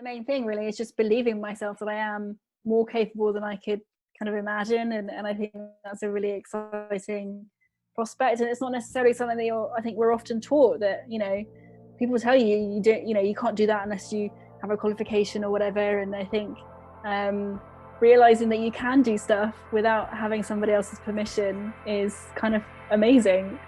main thing really is just believing myself that I am more capable than I could kind of imagine. And I think that's a really exciting prospect. And it's not necessarily something that I think we're often taught that, people tell you, you don't, you can't do that unless you have a qualification or whatever. And I think realizing that you can do stuff without having somebody else's permission is kind of amazing.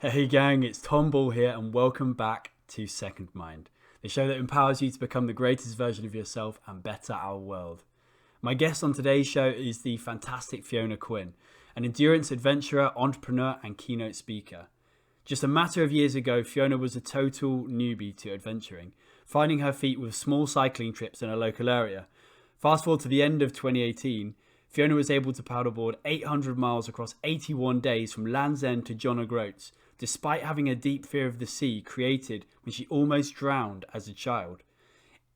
Hey gang, it's Tom Ball here and welcome back to Second Mind, the show that empowers you to become the greatest version of yourself and better our world. My guest on today's show is the fantastic Fiona Quinn, an endurance adventurer, entrepreneur and keynote speaker. Just a matter of years ago, Fiona was a total newbie to adventuring, finding her feet with small cycling trips in a local area. Fast forward to the end of 2018, Fiona was able to paddleboard 800 miles across 81 days from Land's End to John O'Groats, despite having a deep fear of the sea created when she almost drowned as a child.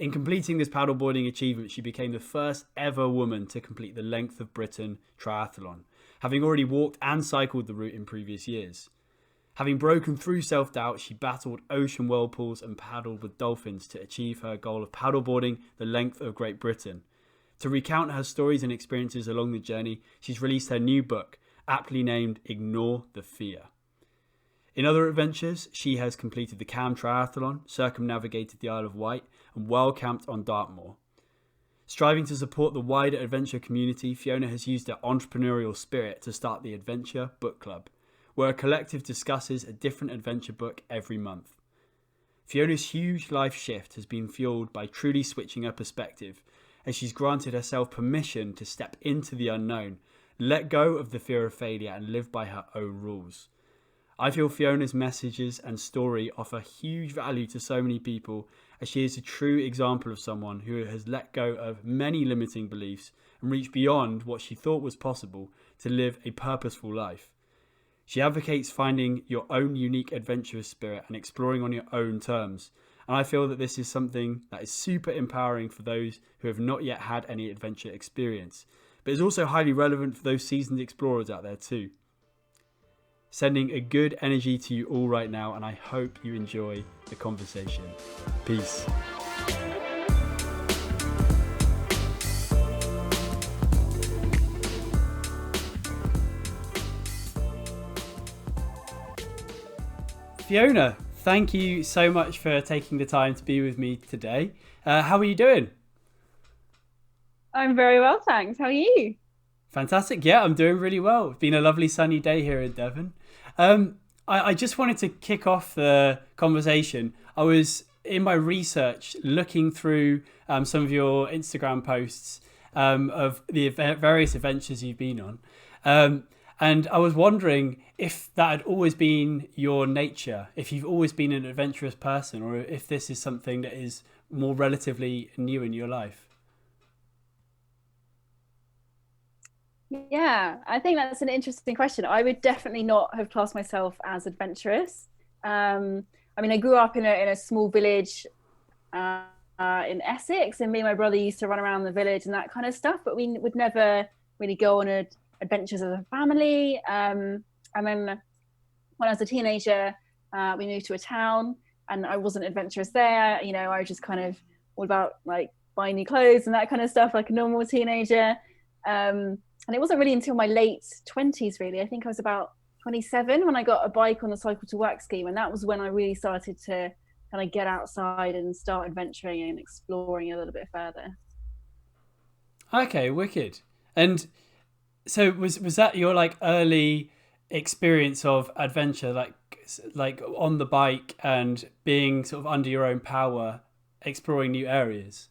In completing this paddleboarding achievement, she became the first ever woman to complete the length of Britain triathlon, having already walked and cycled the route in previous years. Having broken through self-doubt, she battled ocean whirlpools and paddled with dolphins to achieve her goal of paddleboarding the length of Great Britain. To recount her stories and experiences along the journey, she's released her new book, aptly named Ignore the Fear. In other adventures, she has completed the triathlon, circumnavigated the Isle of Wight, and well camped on Dartmoor. Striving to support the wider adventure community, Fiona has used her entrepreneurial spirit to start the Adventure Book Club, where a collective discusses a different adventure book every month. Fiona's huge life shift has been fueled by truly switching her perspective, as she's granted herself permission to step into the unknown, let go of the fear of failure, and live by her own rules. I feel Fiona's messages and story offer huge value to so many people, as she is a true example of someone who has let go of many limiting beliefs and reached beyond what she thought was possible to live a purposeful life. She advocates finding your own unique adventurous spirit and exploring on your own terms. And I feel that this is something that is super empowering for those who have not yet had any adventure experience, but is also highly relevant for those seasoned explorers out there too. Sending a good energy to you all right now, and I hope you enjoy the conversation. Peace. Fiona, thank you so much for taking the time to be with me today. How are you doing? I'm very well, thanks. How are you? Fantastic. Yeah, I'm doing really well. It's been a lovely sunny day here in Devon. I just wanted to kick off the conversation. I was in my research looking through some of your Instagram posts of the various adventures you've been on. And I was wondering if that had always been your nature, if you've always been an adventurous person, or if this is something that is more relatively new in your life. Yeah, I think that's an interesting question. I would definitely not have classed myself as adventurous. I grew up in a small village in Essex, and me and my brother used to run around the village and that kind of stuff, but we would never really go on adventures as a family. And then when I was a teenager, we moved to a town, and I wasn't adventurous there. I was just kind of all about like buying new clothes and that kind of stuff, like a normal teenager. And it wasn't really until my late 20s, really. I think I was about 27 when I got a bike on the Cycle to Work scheme. And that was when I really started to kind of get outside and start adventuring and exploring a little bit further. Okay, wicked. And so was that your like early experience of adventure, like on the bike and being sort of under your own power, exploring new areas?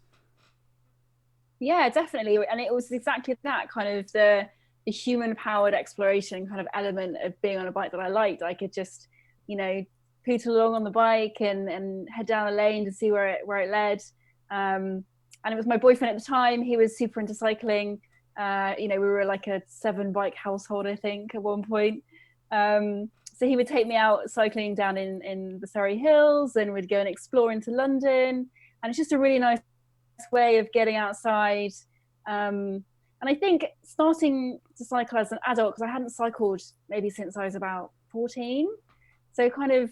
Yeah, definitely. And it was exactly that kind of the human powered exploration kind of element of being on a bike that I liked. I could just, pootle along on the bike and head down a lane to see where it led. And it was my boyfriend at the time. He was super into cycling. We were like a 7-bike household, I think, at one point. So he would take me out cycling down in the Surrey Hills, and we'd go and explore into London. And it's just a really nice way of getting outside. And I think starting to cycle as an adult, because I hadn't cycled maybe since I was about 14. So kind of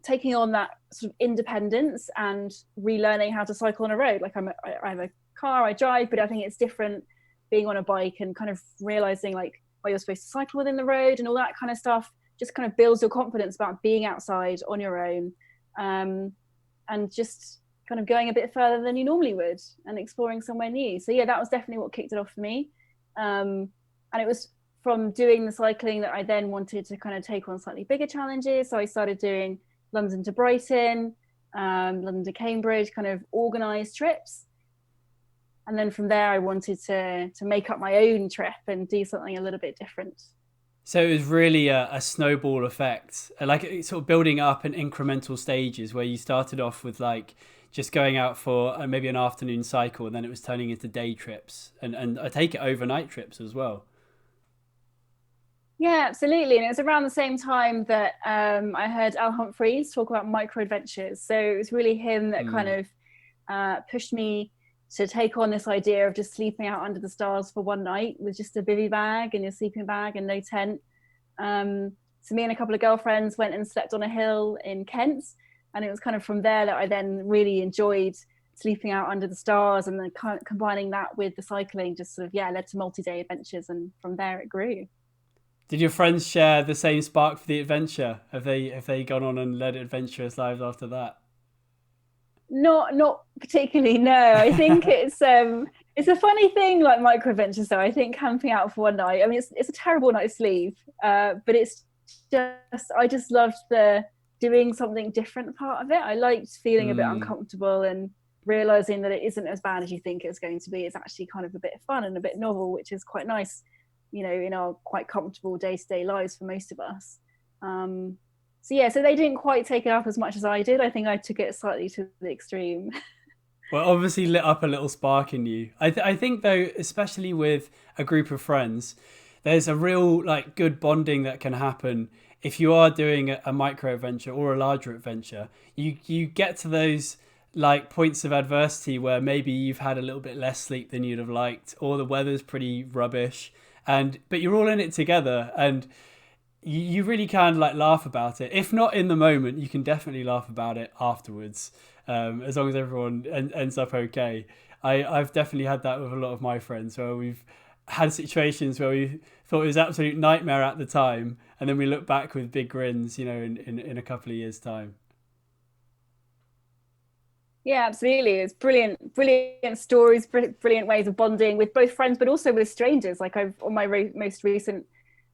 taking on that sort of independence and relearning how to cycle on a road. Like I have a car, I drive, but I think it's different being on a bike and kind of realizing like where you're supposed to cycle within the road and all that kind of stuff just kind of builds your confidence about being outside on your own, and just kind of going a bit further than you normally would and exploring somewhere new. So yeah, that was definitely what kicked it off for me. And it was from doing the cycling that I then wanted to kind of take on slightly bigger challenges. So I started doing London to Brighton, London to Cambridge, kind of organized trips. And then from there, I wanted to make up my own trip and do something a little bit different. So it was really a snowball effect, like sort of building up in incremental stages where you started off with like just going out for maybe an afternoon cycle, and then it was turning into day trips and I take it overnight trips as well. Yeah, absolutely. And it was around the same time that I heard Al Humphreys talk about micro adventures. So it was really him that kind of pushed me to take on this idea of just sleeping out under the stars for one night with just a bivy bag and your sleeping bag and no tent. So me and a couple of girlfriends went and slept on a hill in Kent. And it was kind of from there that I then really enjoyed sleeping out under the stars, and then kind of combining that with the cycling just sort of, led to multi-day adventures. And from there it grew. Did your friends share the same spark for the adventure? Have they gone on and led adventurous lives after that? Not particularly, no. I think it's a funny thing, like micro adventures though. I think camping out for one night, I mean it's a terrible night's sleep, but it's just, I just loved the doing something different part of it. I liked feeling a bit uncomfortable and realizing that it isn't as bad as you think it's going to be. It's actually kind of a bit fun and a bit novel, which is quite nice, you know, in our quite comfortable day-to-day lives for most of us. So they didn't quite take it up as much as I did. I think I took it slightly to the extreme. Well, obviously lit up a little spark in you. I think though, especially with a group of friends, there's a real like good bonding that can happen if you are doing a micro adventure or a larger adventure. You get to those like points of adversity where maybe you've had a little bit less sleep than you'd have liked, or the weather's pretty rubbish, but you're all in it together, and you really can like laugh about it. If not in the moment, you can definitely laugh about it afterwards, as long as everyone ends up okay. I've definitely had that with a lot of my friends where we've had situations where we thought it was an absolute nightmare at the time, and then we look back with big grins, you know, in a couple of years' time. Yeah, absolutely. It's brilliant stories, brilliant ways of bonding with both friends, but also with strangers. Like I've on my most recent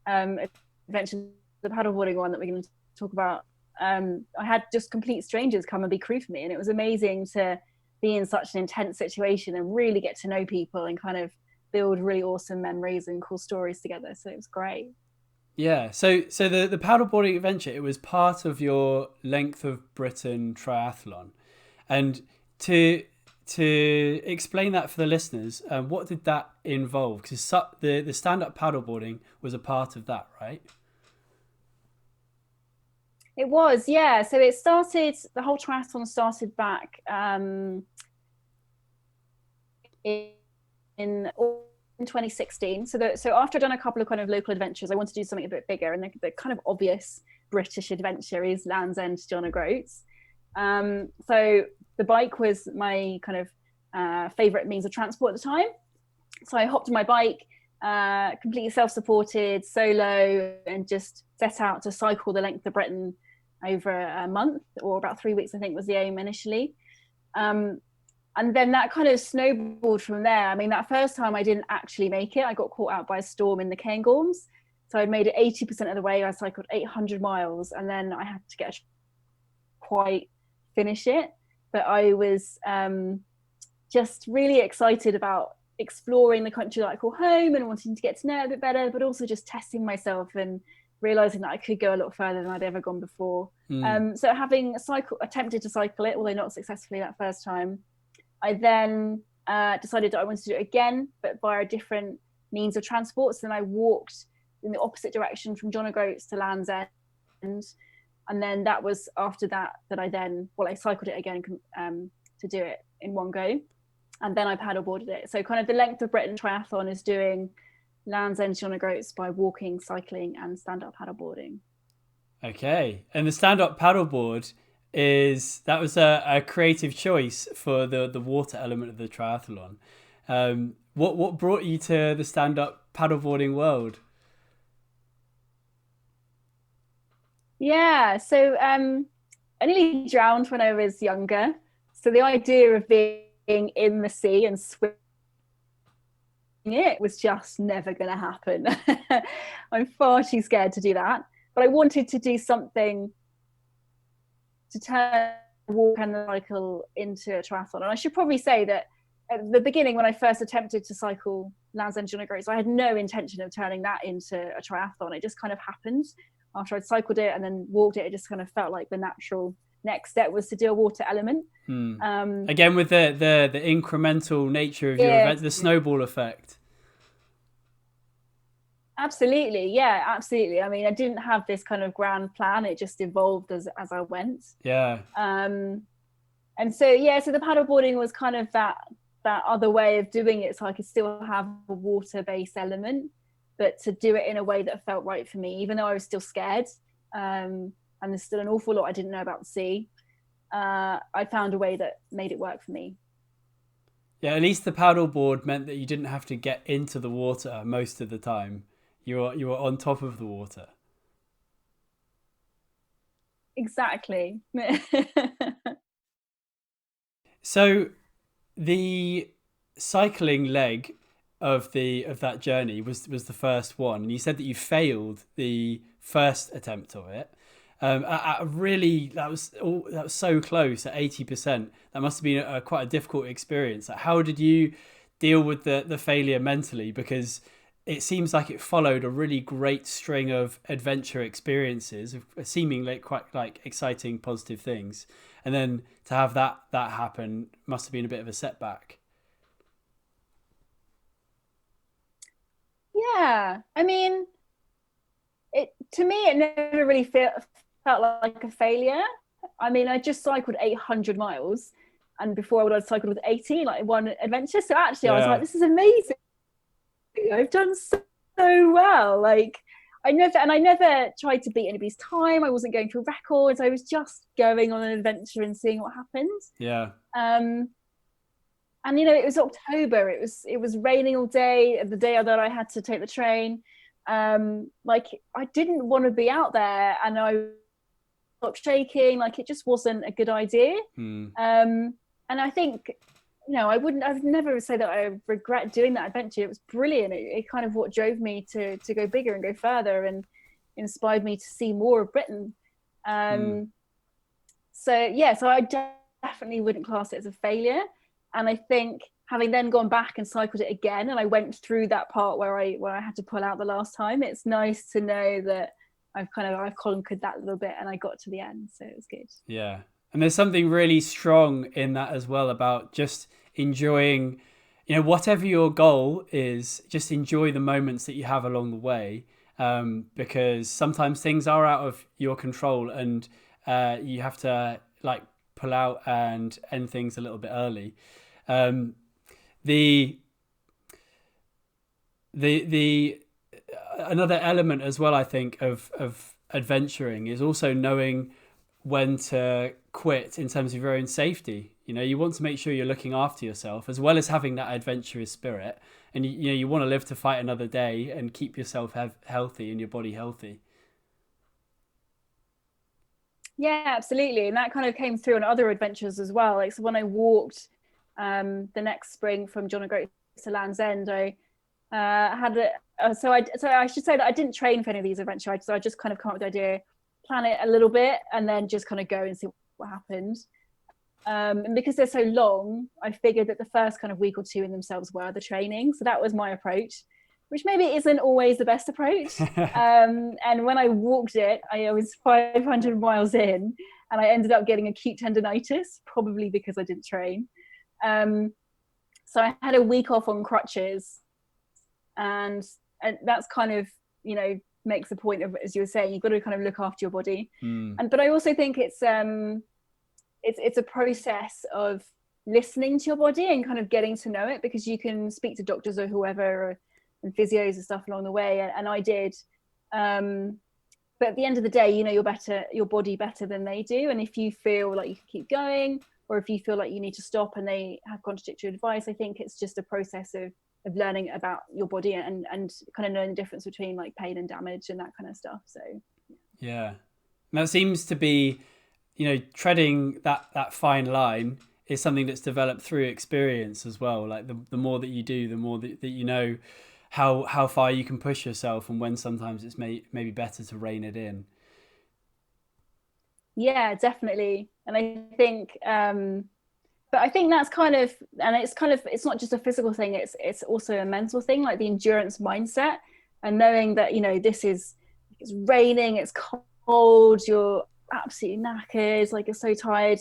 adventure, the paddleboarding one that we're going to talk about, I had just complete strangers come and be crew for me, and it was amazing to be in such an intense situation and really get to know people and kind of build really awesome memories and cool stories together. So it was great. Yeah, so the paddleboarding adventure, it was part of your Length of Britain triathlon, and to explain that for the listeners, what did that involve? Because the stand-up paddleboarding was a part of that, right? It was, yeah. So the whole triathlon started back in 2016. So after I'd done a couple of kind of local adventures, I wanted to do something a bit bigger, and the kind of obvious British adventure is Land's End to John O'Groats. So the bike was my kind of favorite means of transport at the time. So I hopped on my bike, completely self-supported, solo, and just set out to cycle the length of Britain over a month, or about 3 weeks, I think was the aim initially. And then that kind of snowballed from there. I mean, that first time I didn't actually make it. I got caught out by a storm in the Cairngorms. So I made it 80% of the way. I cycled 800 miles, and then I had to quite finish it. But I was just really excited about exploring the country that I call home and wanting to get to know it a bit better, but also just testing myself and realizing that I could go a lot further than I'd ever gone before. So having attempted to cycle it, although not successfully that first time, I then decided that I wanted to do it again, but via a different means of transport. So then I walked in the opposite direction from John O'Groats to Land's End. And then that was after that I cycled it again to to do it in one go. And then I paddleboarded it. So kind of the length of Britain triathlon is doing Land's End John O'Groats by walking, cycling, and stand-up paddleboarding. Okay. And the stand-up paddleboard that was a creative choice for the water element of the triathlon. What brought you to the stand-up paddleboarding world? Yeah, so I nearly drowned when I was younger. So the idea of being in the sea and swimming it was just never going to happen. I'm far too scared to do that. But I wanted to do something to turn walk and the cycle into a triathlon. And I should probably say that at the beginning, when I first attempted to cycle Land's End John O'Groats, I had no intention of turning that into a triathlon. It just kind of happened. After I'd cycled it and then walked it, it just kind of felt like the natural next step was to do a water element. Again, with the incremental nature of your event, the snowball effect. Absolutely. Yeah, absolutely. I mean, I didn't have this kind of grand plan. It just evolved as I went. Yeah. And so the paddleboarding was kind of that other way of doing it. So I could still have a water-based element, but to do it in a way that felt right for me, even though I was still scared. And there's still an awful lot I didn't know about the sea. I found a way that made it work for me. Yeah, at least the paddleboard meant that you didn't have to get into the water most of the time. You were on top of the water. Exactly. So the cycling leg of that journey was the first one, and you said that you failed the first attempt of it. That was so close at 80%. That must have been quite a difficult experience. How did you deal with the failure mentally? Because it seems like it followed a really great string of adventure experiences, seemingly quite like exciting, positive things, and then to have that happen must have been a bit of a setback. Yeah, I mean, to me it never really felt like a failure. I mean, I just cycled 800 miles, and before I'd cycled with 80, like one adventure. So actually, I was like, this is amazing. I've done so well. Like, I never tried to beat anybody's time. I wasn't going for records. I was just going on an adventure and seeing what happened. Yeah. And it was October. It was raining all day. The day that I had to take the train, like I didn't want to be out there, and I stopped shaking. Like it just wasn't a good idea. And I think, I've never say that I regret doing that adventure. It was brilliant. It kind of what drove me to go bigger and go further, and inspired me to see more of Britain. So I definitely wouldn't class it as a failure. And I think having then gone back and cycled it again, and I went through that part where I had to pull out the last time, it's nice to know that I've conquered that a little bit and I got to the end. So it was good. Yeah. And there's something really strong in that as well about just enjoying, whatever your goal is, just enjoy the moments that you have along the way, because sometimes things are out of your control, and you have to pull out and end things a little bit early. The another element as well, I think, of adventuring is also knowing when to quit in terms of your own safety. You want to make sure you're looking after yourself as well as having that adventurous spirit, and you want to live to fight another day and keep yourself healthy and your body healthy. Yeah, absolutely. And that kind of came through on other adventures as well. Like, so when I walked the next spring from John O'Groats to Land's End, I so I should say that I didn't train for any of these adventures. So I just kind of come up with the idea, plan it a little bit, and then just kind of go and see what happened. And because they're so long, I figured that the first kind of week or two in themselves were the training. So that was my approach, which maybe isn't always the best approach. And when I walked it, I was 500 miles in, and I ended up getting acute tendonitis, probably because I didn't train. So I had a week off on crutches, and that's kind of, makes the point of, as you were saying, you've got to kind of look after your body. But I also think it's a process of listening to your body and kind of getting to know it, because you can speak to doctors or whoever and physios and stuff along the way, and I did. But at the end of the day, you know your body better than they do, and if you feel like you can keep going, or if you feel like you need to stop and they have contradictory advice, I think it's just a process of learning about your body and kind of knowing the difference between like pain and damage and that kind of stuff. So yeah, and that seems to be, treading that fine line is something that's developed through experience as well. Like the more that you do, the more that you know how far you can push yourself, and when sometimes it's maybe better to rein it in. Yeah, definitely. And I think but I think that's kind of, and it's not just a physical thing, it's also a mental thing, like the endurance mindset, and knowing that it's raining, it's cold, you're absolutely knackered, like you're so tired,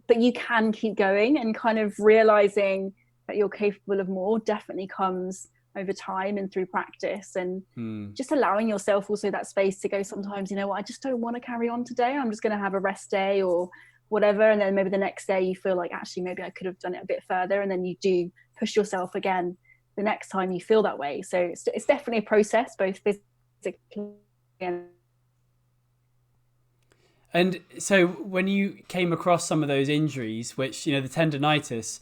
but you can keep going, and kind of realizing that you're capable of more definitely comes over time and through practice, and just allowing yourself also that space to go, sometimes, you know what, I just don't want to carry on today, I'm just going to have a rest day or whatever, and then maybe the next day you feel like, actually maybe I could have done it a bit further, and then you do push yourself again the next time you feel that way. So it's definitely a process, both physically And so when you came across some of those injuries, which, the tendonitis,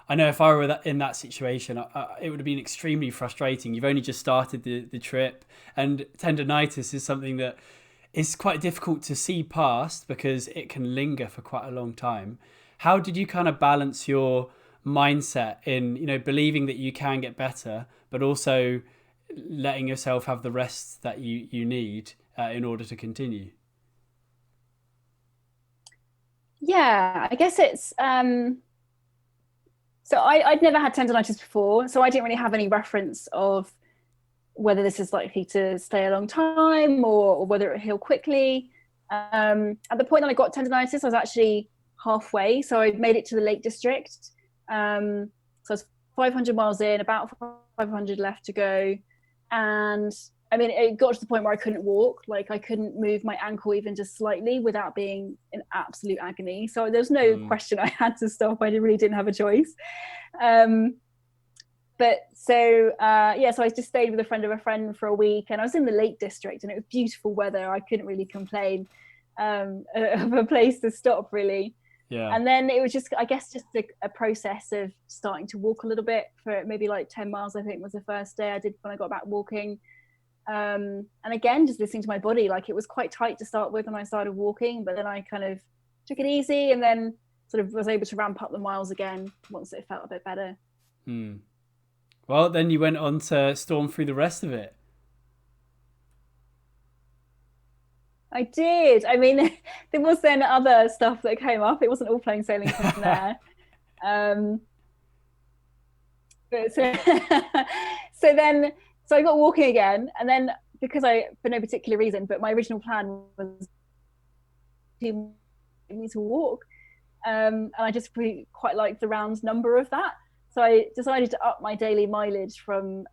I know if I were in that situation, it would have been extremely frustrating. You've only just started the trip, and tendonitis is something that is quite difficult to see past because it can linger for quite a long time. How did you kind of balance your mindset in, believing that you can get better, but also letting yourself have the rest that you need in order to continue? Yeah, I guess it's so I'd never had tendonitis before, so I didn't really have any reference of whether this is likely to stay a long time or whether it heal quickly. At the point that I got tendonitis, I was actually halfway, so I made it to the Lake District. So I was 500 miles in, about 500 left to go, and I mean, it got to the point where I couldn't walk. Like, I couldn't move my ankle even just slightly without being in absolute agony. So there's no question I had to stop. I really didn't have a choice. But so I just stayed with a friend of a friend for a week, and I was in the Lake District, and it was beautiful weather. I couldn't really complain of a place to stop, really. Yeah. And then it was just, I guess, just a process of starting to walk a little bit for maybe like 10 miles, I think was the first day I did when I got back walking. And again, just listening to my body, like it was quite tight to start with when I started walking, but then I kind of took it easy, and then sort of was able to ramp up the miles again once it felt a bit better. Well, then you went on to storm through the rest of it. I did. I mean, there was then other stuff that came up. It wasn't all plain sailing from there. But so I got walking again, and then because for no particular reason, but my original plan was to walk, and I just really quite liked the round number of that. So I decided to up my daily mileage from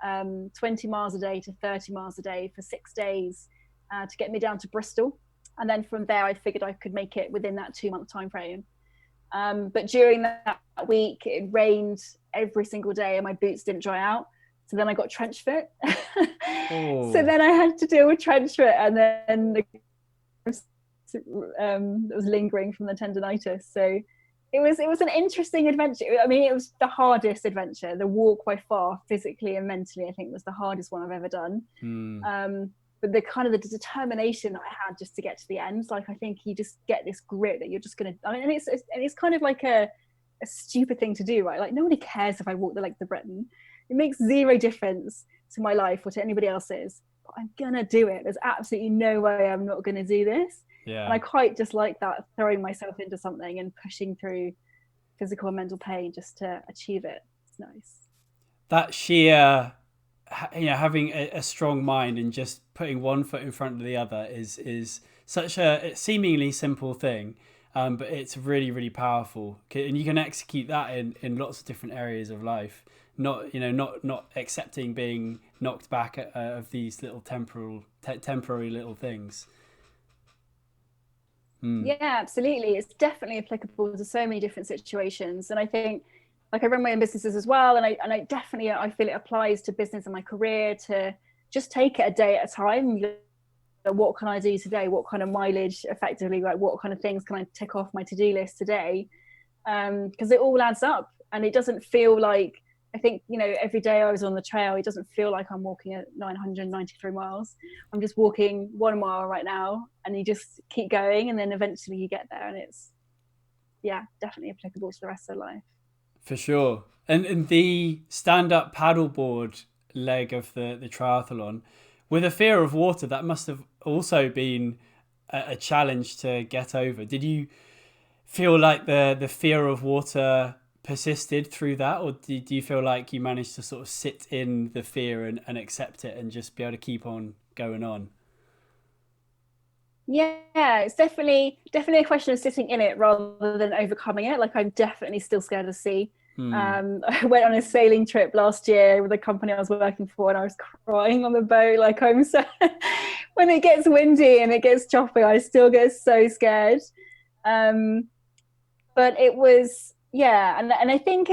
20 miles a day to 30 miles a day for 6 days to get me down to Bristol. And then from there, I figured I could make it within that 2-month time frame. But during that week, it rained every single day and my boots didn't dry out. So then I got trench foot. So then I had to deal with trench foot, and then it was lingering from the tendonitis. So it was an interesting adventure. I mean, it was the hardest adventure. The walk by far, physically and mentally, I think was the hardest one I've ever done. But the kind of the determination I had just to get to the end, like I think you just get this grit that you're just gonna. I mean, and it's kind of like a stupid thing to do, right? Like nobody cares if I walk the length of Britain. It makes zero difference to my life or to anybody else's. But I'm gonna do it. There's absolutely no way I'm not gonna do this. Yeah. And I quite just like that, throwing myself into something and pushing through physical and mental pain just to achieve it. It's nice. That sheer, having a strong mind and just putting one foot in front of the other is such a seemingly simple thing, but it's really, really powerful. And you can execute that in lots of different areas of life. Not accepting being knocked back of these little temporary little things. Yeah, absolutely. It's definitely applicable to so many different situations. And I think, like, I run my own businesses as well, and I definitely, I feel it applies to business and my career, to just take it a day at a time. What can I do today? What kind of mileage, effectively, like what kind of things can I tick off my to-do list today? Because it all adds up, and it doesn't feel like, I think, every day I was on the trail, it doesn't feel like I'm walking at 993 miles. I'm just walking 1 mile right now, and you just keep going, and then eventually you get there, and it's, yeah, definitely applicable to the rest of life. For sure. And the stand-up paddleboard leg of the triathlon, with a fear of water, that must have also been a challenge to get over. Did you feel like the fear of water persisted through that, or do you feel like you managed to sort of sit in the fear and accept it and just be able to keep on going on? Yeah, it's definitely a question of sitting in it rather than overcoming it. Like, I'm definitely still scared of the sea. I went on a sailing trip last year with a company I was working for, and I was crying on the boat. Like, I'm so when it gets windy and it gets choppy, I still get so scared. But it was, yeah, and I think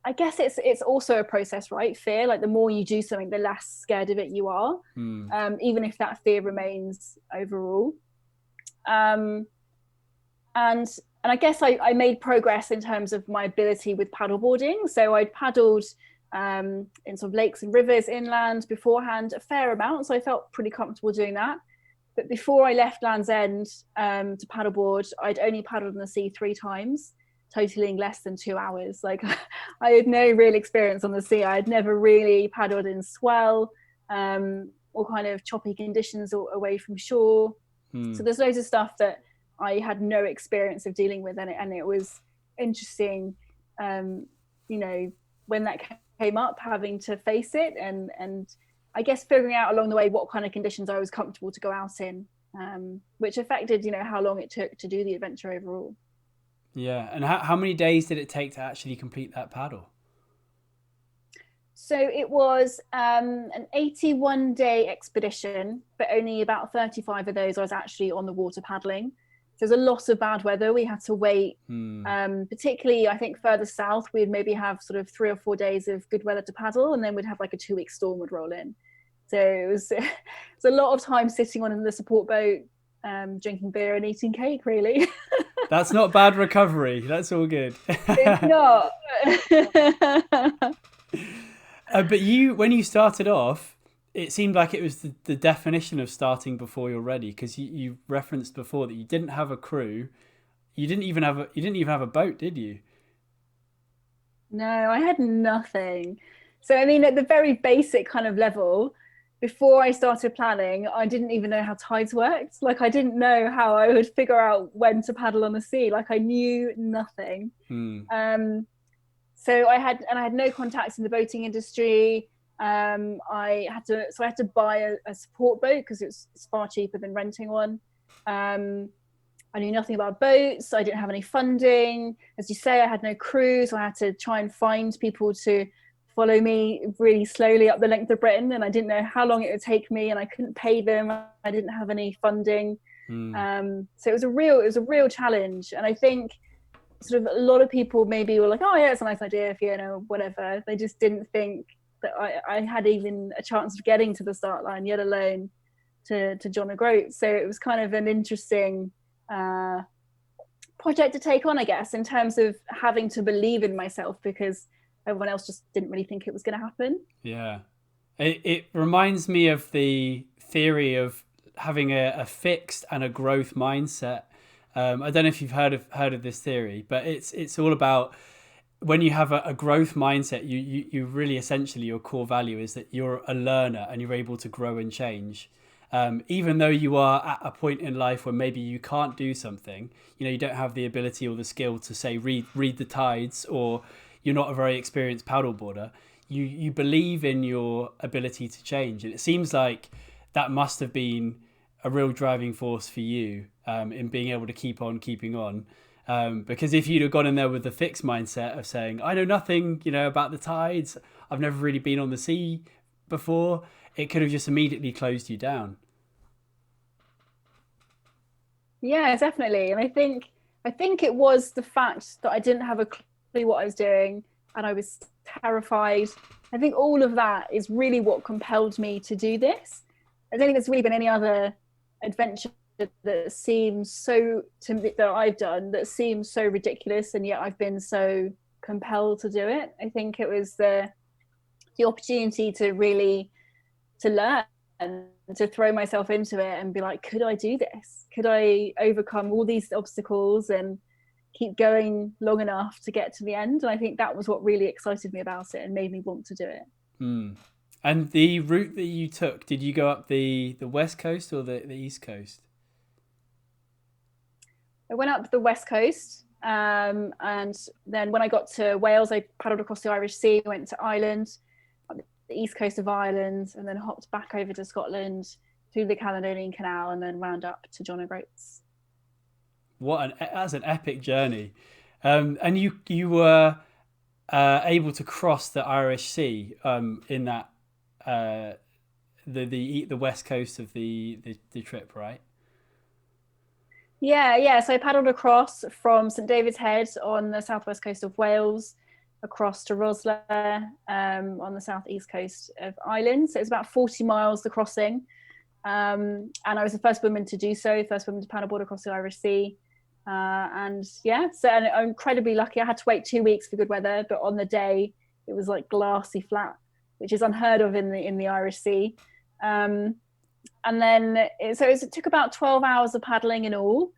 I guess it's also a process, right? Fear, like, the more you do something, the less scared of it you are, even if that fear remains overall. Um, and I guess I made progress in terms of my ability with paddleboarding. So I paddled in sort of lakes and rivers inland beforehand a fair amount, so I felt pretty comfortable doing that. But before I left Land's End to paddleboard, I'd only paddled in the sea 3 times, totaling less than 2 hours. Like, I had no real experience on the sea. I had never really paddled in swell or kind of choppy conditions or away from shore. So there's loads of stuff that I had no experience of dealing with, and it was interesting, when that came up, having to face it, and I guess figuring out along the way what kind of conditions I was comfortable to go out in, which affected, how long it took to do the adventure overall. Yeah. And how many days did it take to actually complete that paddle? So it was an 81-day expedition, but only about 35 of those I was actually on the water paddling. So there's a lot of bad weather. We had to wait, particularly, I think, further south, we'd maybe have sort of 3 or 4 days of good weather to paddle, and then we'd have like a 2-week storm would roll in. So it was a lot of time sitting on the support boat, drinking beer and eating cake, really. That's not bad recovery. That's all good. It's not. But when you started off, it seemed like it was the definition of starting before you're ready, because you referenced before that you didn't have a crew. You didn't even have a boat, did you? No, I had nothing. So, I mean, at the very basic kind of level, before I started planning, I didn't even know how tides worked. Like, I didn't know how I would figure out when to paddle on the sea. Like, I knew nothing. So I had no contacts in the boating industry. I had to buy a support boat because it's far cheaper than renting one. I knew nothing about boats. I didn't have any funding. As you say, I had no crew, so I had to try and find people to follow me really slowly up the length of Britain, and I didn't know how long it would take me, and I couldn't pay them. I didn't have any funding. So it was a real challenge, and I think sort of a lot of people maybe were like, oh yeah, it's a nice idea, Fiona, whatever. They just didn't think that I had even a chance of getting to the start line, yet alone to John O'Groat. So it was kind of an interesting project to take on, I guess, in terms of having to believe in myself, because everyone else just didn't really think it was going to happen. Yeah. It reminds me of the theory of having a fixed and a growth mindset. I don't know if you've heard of this theory, but it's all about when you have a growth mindset, you really, essentially, your core value is that you're a learner and you're able to grow and change. Even though you are at a point in life where maybe you can't do something, you don't have the ability or the skill to, say, read the tides, or you're not a very experienced paddleboarder, you believe in your ability to change. And it seems like that must have been a real driving force for you in being able to keep on keeping on. Because if you'd have gone in there with the fixed mindset of saying, I know nothing, about the tides, I've never really been on the sea before, it could have just immediately closed you down. Yeah, definitely. And I think it was the fact that I didn't have a clue what I was doing and I was terrified. I think all of that is really what compelled me to do this. I don't think there's really been any other adventure that seems so to me that I've done that seems so ridiculous and yet I've been so compelled to do it. I think it was the opportunity to really to learn and to throw myself into it and be like, could I do this? Could I overcome all these obstacles and keep going long enough to get to the end? And I think that was what really excited me about it and made me want to do it. Mm. And the route that you took, did you go up the west coast or the east coast? I went up the west coast, and then when I got to Wales, I paddled across the Irish Sea, went to Ireland, up the east coast of Ireland, and then hopped back over to Scotland through the Caledonian Canal, and then round up to John O'Groats. That's an epic journey, and you were able to cross the Irish Sea in that uh, the west coast of the trip, right? Yeah, yeah. So I paddled across from St David's Head on the southwest coast of Wales, across to Rosslare on the southeast coast of Ireland. So it's about 40 miles the crossing. And I was the first woman to do so, first woman to paddleboard across the Irish Sea. And yeah, so and I'm incredibly lucky. I had to wait 2 weeks for good weather, but on the day it was like glassy flat, which is unheard of in the Irish Sea. Um, and then it took about 12 hours of paddling in all,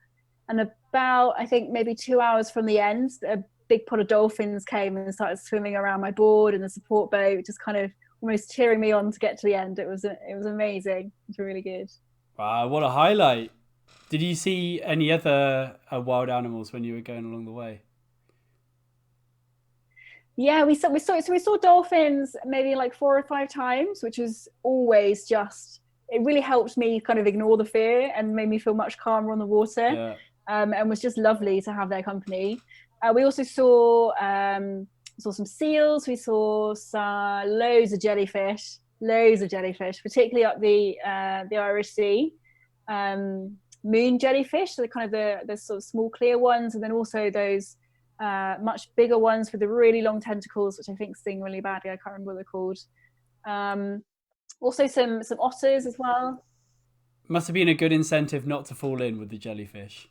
and about I think maybe 2 hours from the end, a big pod of dolphins came and started swimming around my board and the support boat, just kind of almost cheering me on to get to the end. It was amazing. It was really good. Wow, what a highlight! Did you see any other wild animals when you were going along the way? Yeah, we saw dolphins maybe like 4 or 5 times, which was always just it really helped me kind of ignore the fear and made me feel much calmer on the water, Yeah. and was just lovely to have their company. We also saw some seals. We saw loads of jellyfish, particularly up the Irish Sea. Moon jellyfish, so the kind of the sort of small clear ones, and then also those much bigger ones with the really long tentacles, which I think sting really badly. I can't remember what they're called. Um, Also some otters as well. Must have been a good incentive not to fall in with the jellyfish.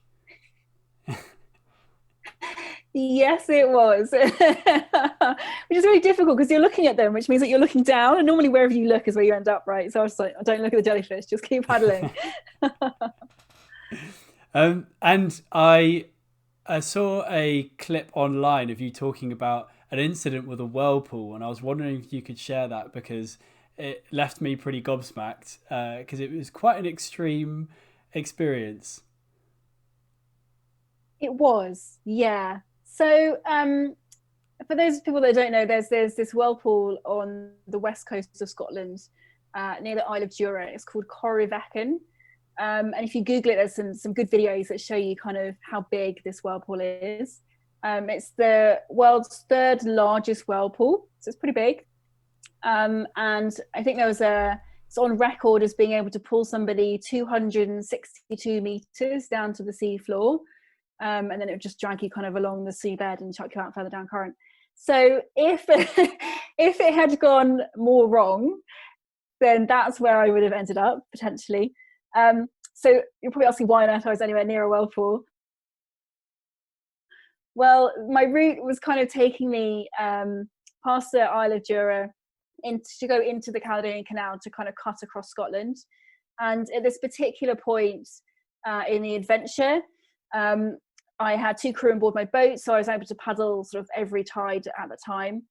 Yes, it was, which is really difficult because you're looking at them, which means that you're looking down, and normally wherever you look is where you end up, right? So I was like, don't look at the jellyfish, just keep paddling. And I saw a clip online of you talking about an incident with a whirlpool, and I was wondering if you could share that because it left me pretty gobsmacked because it was quite an extreme experience. It was, yeah. So for those people that don't know, there's this whirlpool on the west coast of Scotland, near the Isle of Jura. It's called Corryvreckan. And if you Google it, there's some good videos that show you kind of how big this whirlpool is. It's the world's third largest whirlpool, so it's pretty big. And I think it's on record as being able to pull somebody 262 meters down to the sea floor, and then it would just drag you kind of along the seabed and chuck you out further down current. So if if it had gone more wrong, then that's where I would have ended up potentially. So you're probably asking why on earth I was anywhere near a whirlpool. Well, my route was kind of taking me past the Isle of Jura to go into the Caledonian Canal to kind of cut across Scotland. And at this particular point in the adventure, I had two crew on board my boat, so I was able to paddle sort of every tide at the time.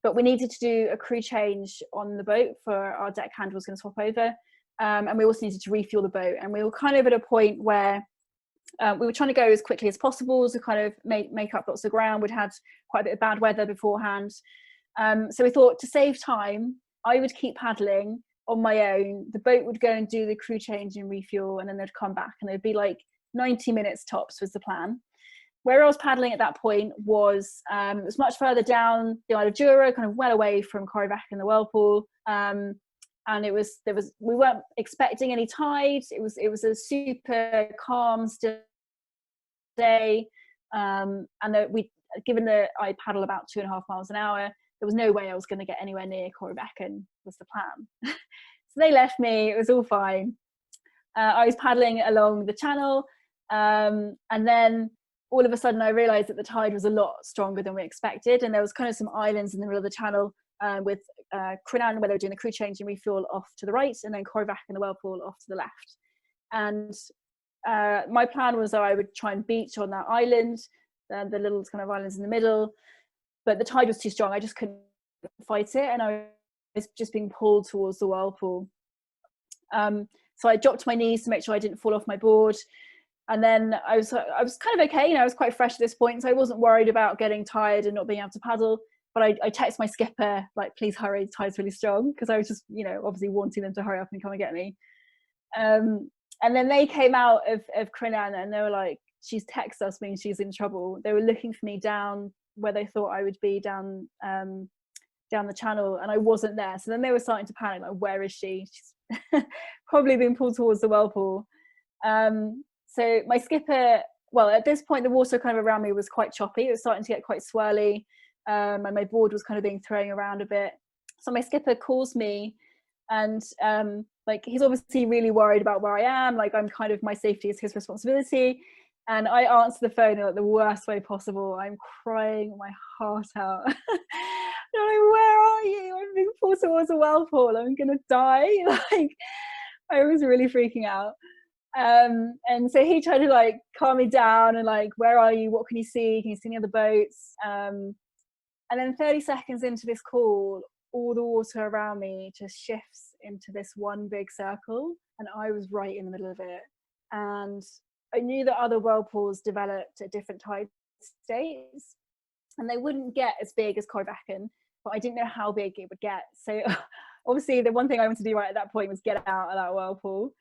But we needed to do a crew change on the boat for our deckhand was going to swap over. And we also needed to refuel the boat. And we were kind of at a point where we were trying to go as quickly as possible to kind of make up lots of ground. We'd had quite a bit of bad weather beforehand. So we thought to save time, I would keep paddling on my own. The boat would go and do the crew change and refuel, and then they'd come back, and it'd be like 90 minutes tops was the plan. Where I was paddling at that point it was much further down the Isle of Jura, kind of well away from Corryvreckan and the Whirlpool. and we weren't expecting any tide. It was a super calm, still day, and given that I paddle about 2.5 miles an hour, there was no way I was going to get anywhere near Corryvreckan, was the plan. So they left me. It was all fine. I was paddling along the channel, and then all of a sudden I realized that the tide was a lot stronger than we expected, and there was kind of some islands in the middle of the channel, with Crinan, where they were doing the crew change and refuel, off to the right, and then Corryvreckan and the Whirlpool off to the left. And my plan was that I would try and beach on that island, the little kind of islands in the middle, but the tide was too strong. I just couldn't fight it, and I was just being pulled towards the Whirlpool. So I dropped my knees to make sure I didn't fall off my board, and then I was kind of okay. I was quite fresh at this point, so I wasn't worried about getting tired and not being able to paddle. But I texted my skipper, like, please hurry, the tide's really strong, because I was just, obviously wanting them to hurry up and come and get me. And then they came out of Crinan, and they were like, she's texted us means she's in trouble. They were looking for me down where they thought I would be, down the channel, and I wasn't there. So then they were starting to panic, like, where is she? She's probably been pulled towards the Whirlpool. So my skipper, well, at this point the water kind of around me was quite choppy. It was starting to get quite swirly, and my board was kind of being thrown around a bit. So my skipper calls me, and like, he's obviously really worried about where I am. Like, I'm kind of, my safety is his responsibility. And I answer the phone in, like, the worst way possible. I'm crying my heart out. I'm like, where are you? I'm being pulled towards a Whirlpool. I'm gonna die. Like, I was really freaking out. And so he tried to, like, calm me down and, like, where are you? What can you see? Can you see any other boats? And then 30 seconds into this call, all the water around me just shifts into this one big circle, and I was right in the middle of it. And I knew that other Whirlpools developed at different tide states, and they wouldn't get as big as Corryvreckan, but I didn't know how big it would get. So obviously the one thing I wanted to do right at that point was get out of that Whirlpool.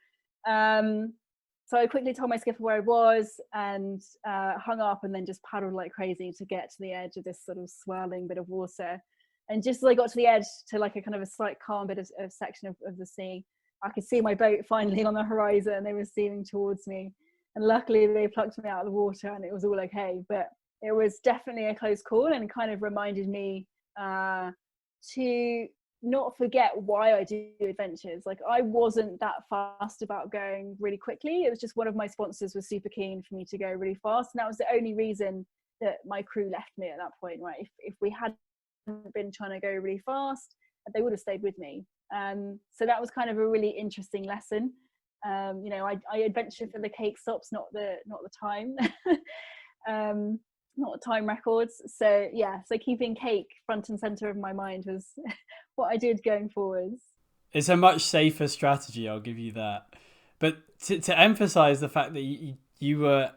So I quickly told my skipper where I was, and hung up, and then just paddled like crazy to get to the edge of this sort of swirling bit of water. And just as I got to the edge, to like a kind of a slight calm bit of section of the sea, I could see my boat finally on the horizon, and they were steaming towards me. And luckily they plucked me out of the water, and it was all okay. But it was definitely a close call, and kind of reminded me to not forget why I do adventures. Like, I wasn't that fast about going really quickly. It was just one of my sponsors was super keen for me to go really fast, and that was the only reason that my crew left me at that point. Right, if we hadn't been trying to go really fast, they would have stayed with me. So that was kind of a really interesting lesson. I adventure for the cake stops, not the time. Not the time records. So yeah, so keeping cake front and center of my mind was what I did going forwards. It's a much safer strategy, I'll give you that. But to emphasize the fact that you were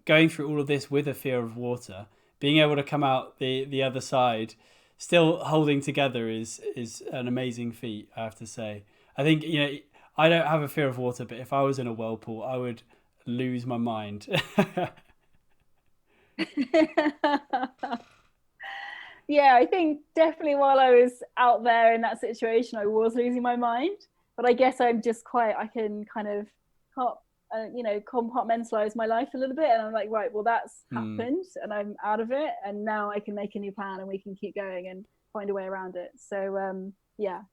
going through all of this with a fear of water, being able to come out the other side still holding together is an amazing feat, I have to say. I think, I don't have a fear of water, but if I was in a Whirlpool, I would lose my mind. Yeah, I think definitely while I was out there in that situation, I was losing my mind. But I guess I can kind of compartmentalize my life a little bit, and I'm like, right, well, that's happened, and I'm out of it, and now I can make a new plan, and we can keep going and find a way around it. So yeah.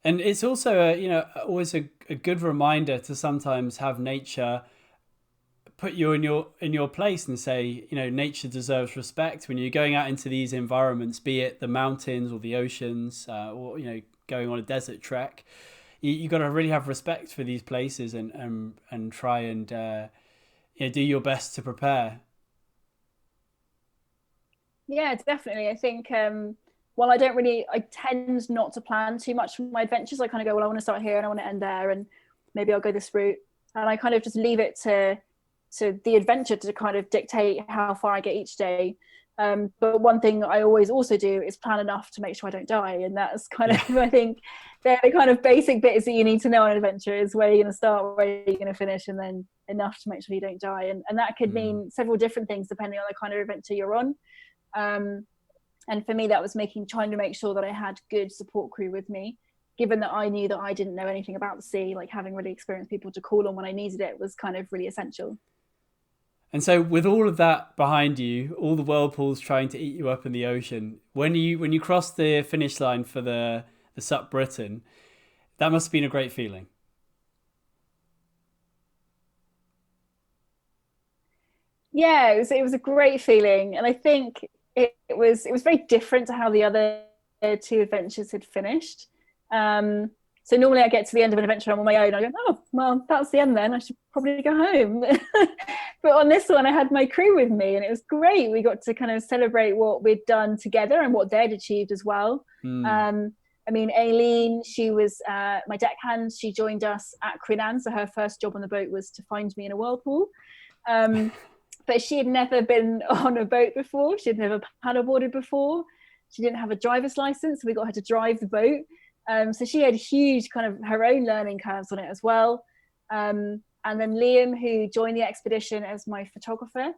And it's also always a good reminder to sometimes have nature put you in your place and say, nature deserves respect when you're going out into these environments, be it the mountains or the oceans, or going on a desert trek. You got to really have respect for these places and try and do your best to prepare. Yeah, definitely. I think while I tend not to plan too much for my adventures. I kind of go, well, I want to start here and I want to end there, and maybe I'll go this route, and I kind of just leave it to the adventure to kind of dictate how far I get each day. But one thing I always also do is plan enough to make sure I don't die, and that's kind of I think they're the kind of basic bits that you need to know on an adventure: is where you're going to start, where you're going to finish, and then enough to make sure you don't die. And that could mean several different things depending on the kind of adventure you're on. And for me, that was trying to make sure that I had good support crew with me, given that I knew that I didn't know anything about the sea, like having really experienced people to call on when I needed it was kind of really essential. And so with all of that behind you, all the whirlpools trying to eat you up in the ocean, when you crossed the finish line for the Sup Britain, that must have been a great feeling. Yeah, it was a great feeling, and I think it was very different to how the other two adventures had finished. So normally I get to the end of an adventure, I'm on my own. I go, oh well, that's the end then. I should probably go home. But on this one, I had my crew with me, and it was great. We got to kind of celebrate what we'd done together and what they'd achieved as well. Mm. I mean, Aileen, she was my deckhand. She joined us at Queen, so her first job on the boat was to find me in a whirlpool. But she had never been on a boat before. She had never paddleboarded before. She didn't have a driver's license, so we got her to drive the boat. So she had huge kind of her own learning curves on it as well. And then Liam, who joined the expedition as my photographer,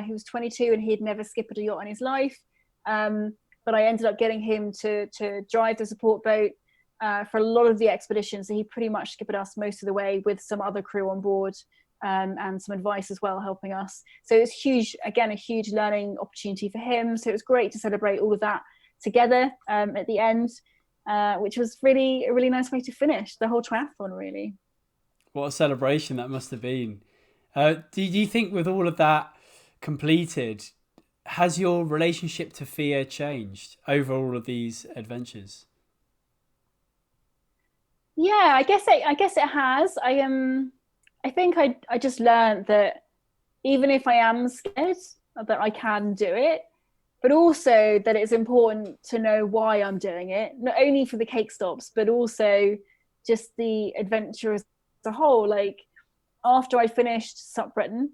he was 22 and he'd never skipped a yacht in his life. But I ended up getting him to drive the support boat for a lot of the expedition. So he pretty much skipped us most of the way with some other crew on board. And some advice as well, helping us. So it's huge, again, a huge learning opportunity for him. So it was great to celebrate all of that together at the end, which was really a really nice way to finish the whole triathlon, really. What a celebration that must have been. Do you think with all of that completed, has your relationship to fear changed over all of these adventures? Yeah, I guess it has. I think I just learned that even if I am scared, that I can do it, but also that it's important to know why I'm doing it, not only for the cake stops, but also just the adventure as a whole. Like after I finished Sup Britain,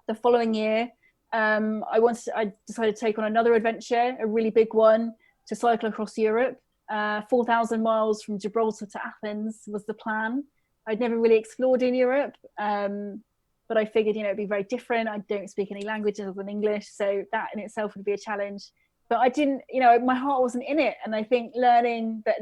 the following year, I decided to take on another adventure, a really big one, to cycle across Europe. 4,000 miles from Gibraltar to Athens was the plan. I'd never really explored in Europe, but I figured, it'd be very different. I don't speak any languages other than English, so that in itself would be a challenge. But I didn't, my heart wasn't in it. And I think learning that,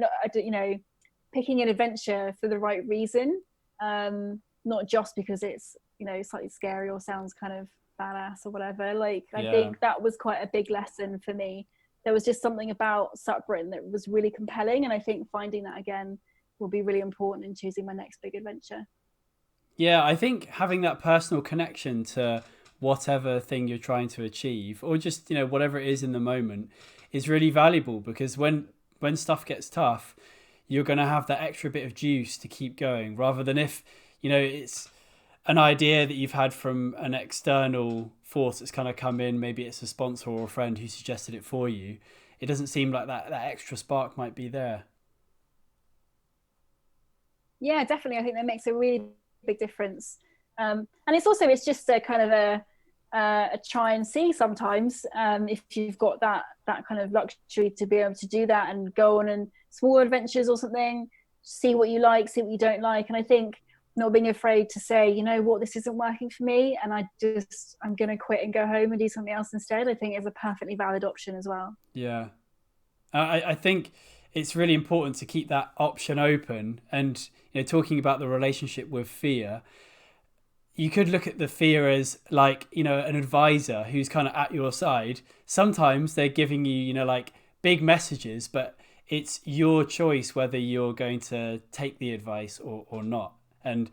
picking an adventure for the right reason, not just because it's, slightly scary or sounds kind of badass or whatever. Like, I think that was quite a big lesson for me. There was just something about Sup Britain that was really compelling. And I think finding that again will be really important in choosing my next big adventure. Yeah, I think having that personal connection to whatever thing you're trying to achieve, or just, whatever it is in the moment, is really valuable, because when stuff gets tough, you're going to have that extra bit of juice to keep going, rather than if, it's an idea that you've had from an external force that's kind of come in, maybe it's a sponsor or a friend who suggested it for you. It doesn't seem like that extra spark might be there. Yeah, definitely. I think that makes a really big difference. And it's just a kind of a try and see sometimes, if you've got that kind of luxury to be able to do that and go on and small adventures or something, see what you like, see what you don't like. And I think not being afraid to say, what, this isn't working for me, and I'm going to quit and go home and do something else instead, I think is a perfectly valid option as well. Yeah. I think it's really important to keep that option open. And talking about the relationship with fear, you could look at the fear as like, an advisor who's kind of at your side. Sometimes they're giving you, like big messages, but it's your choice whether you're going to take the advice or not. And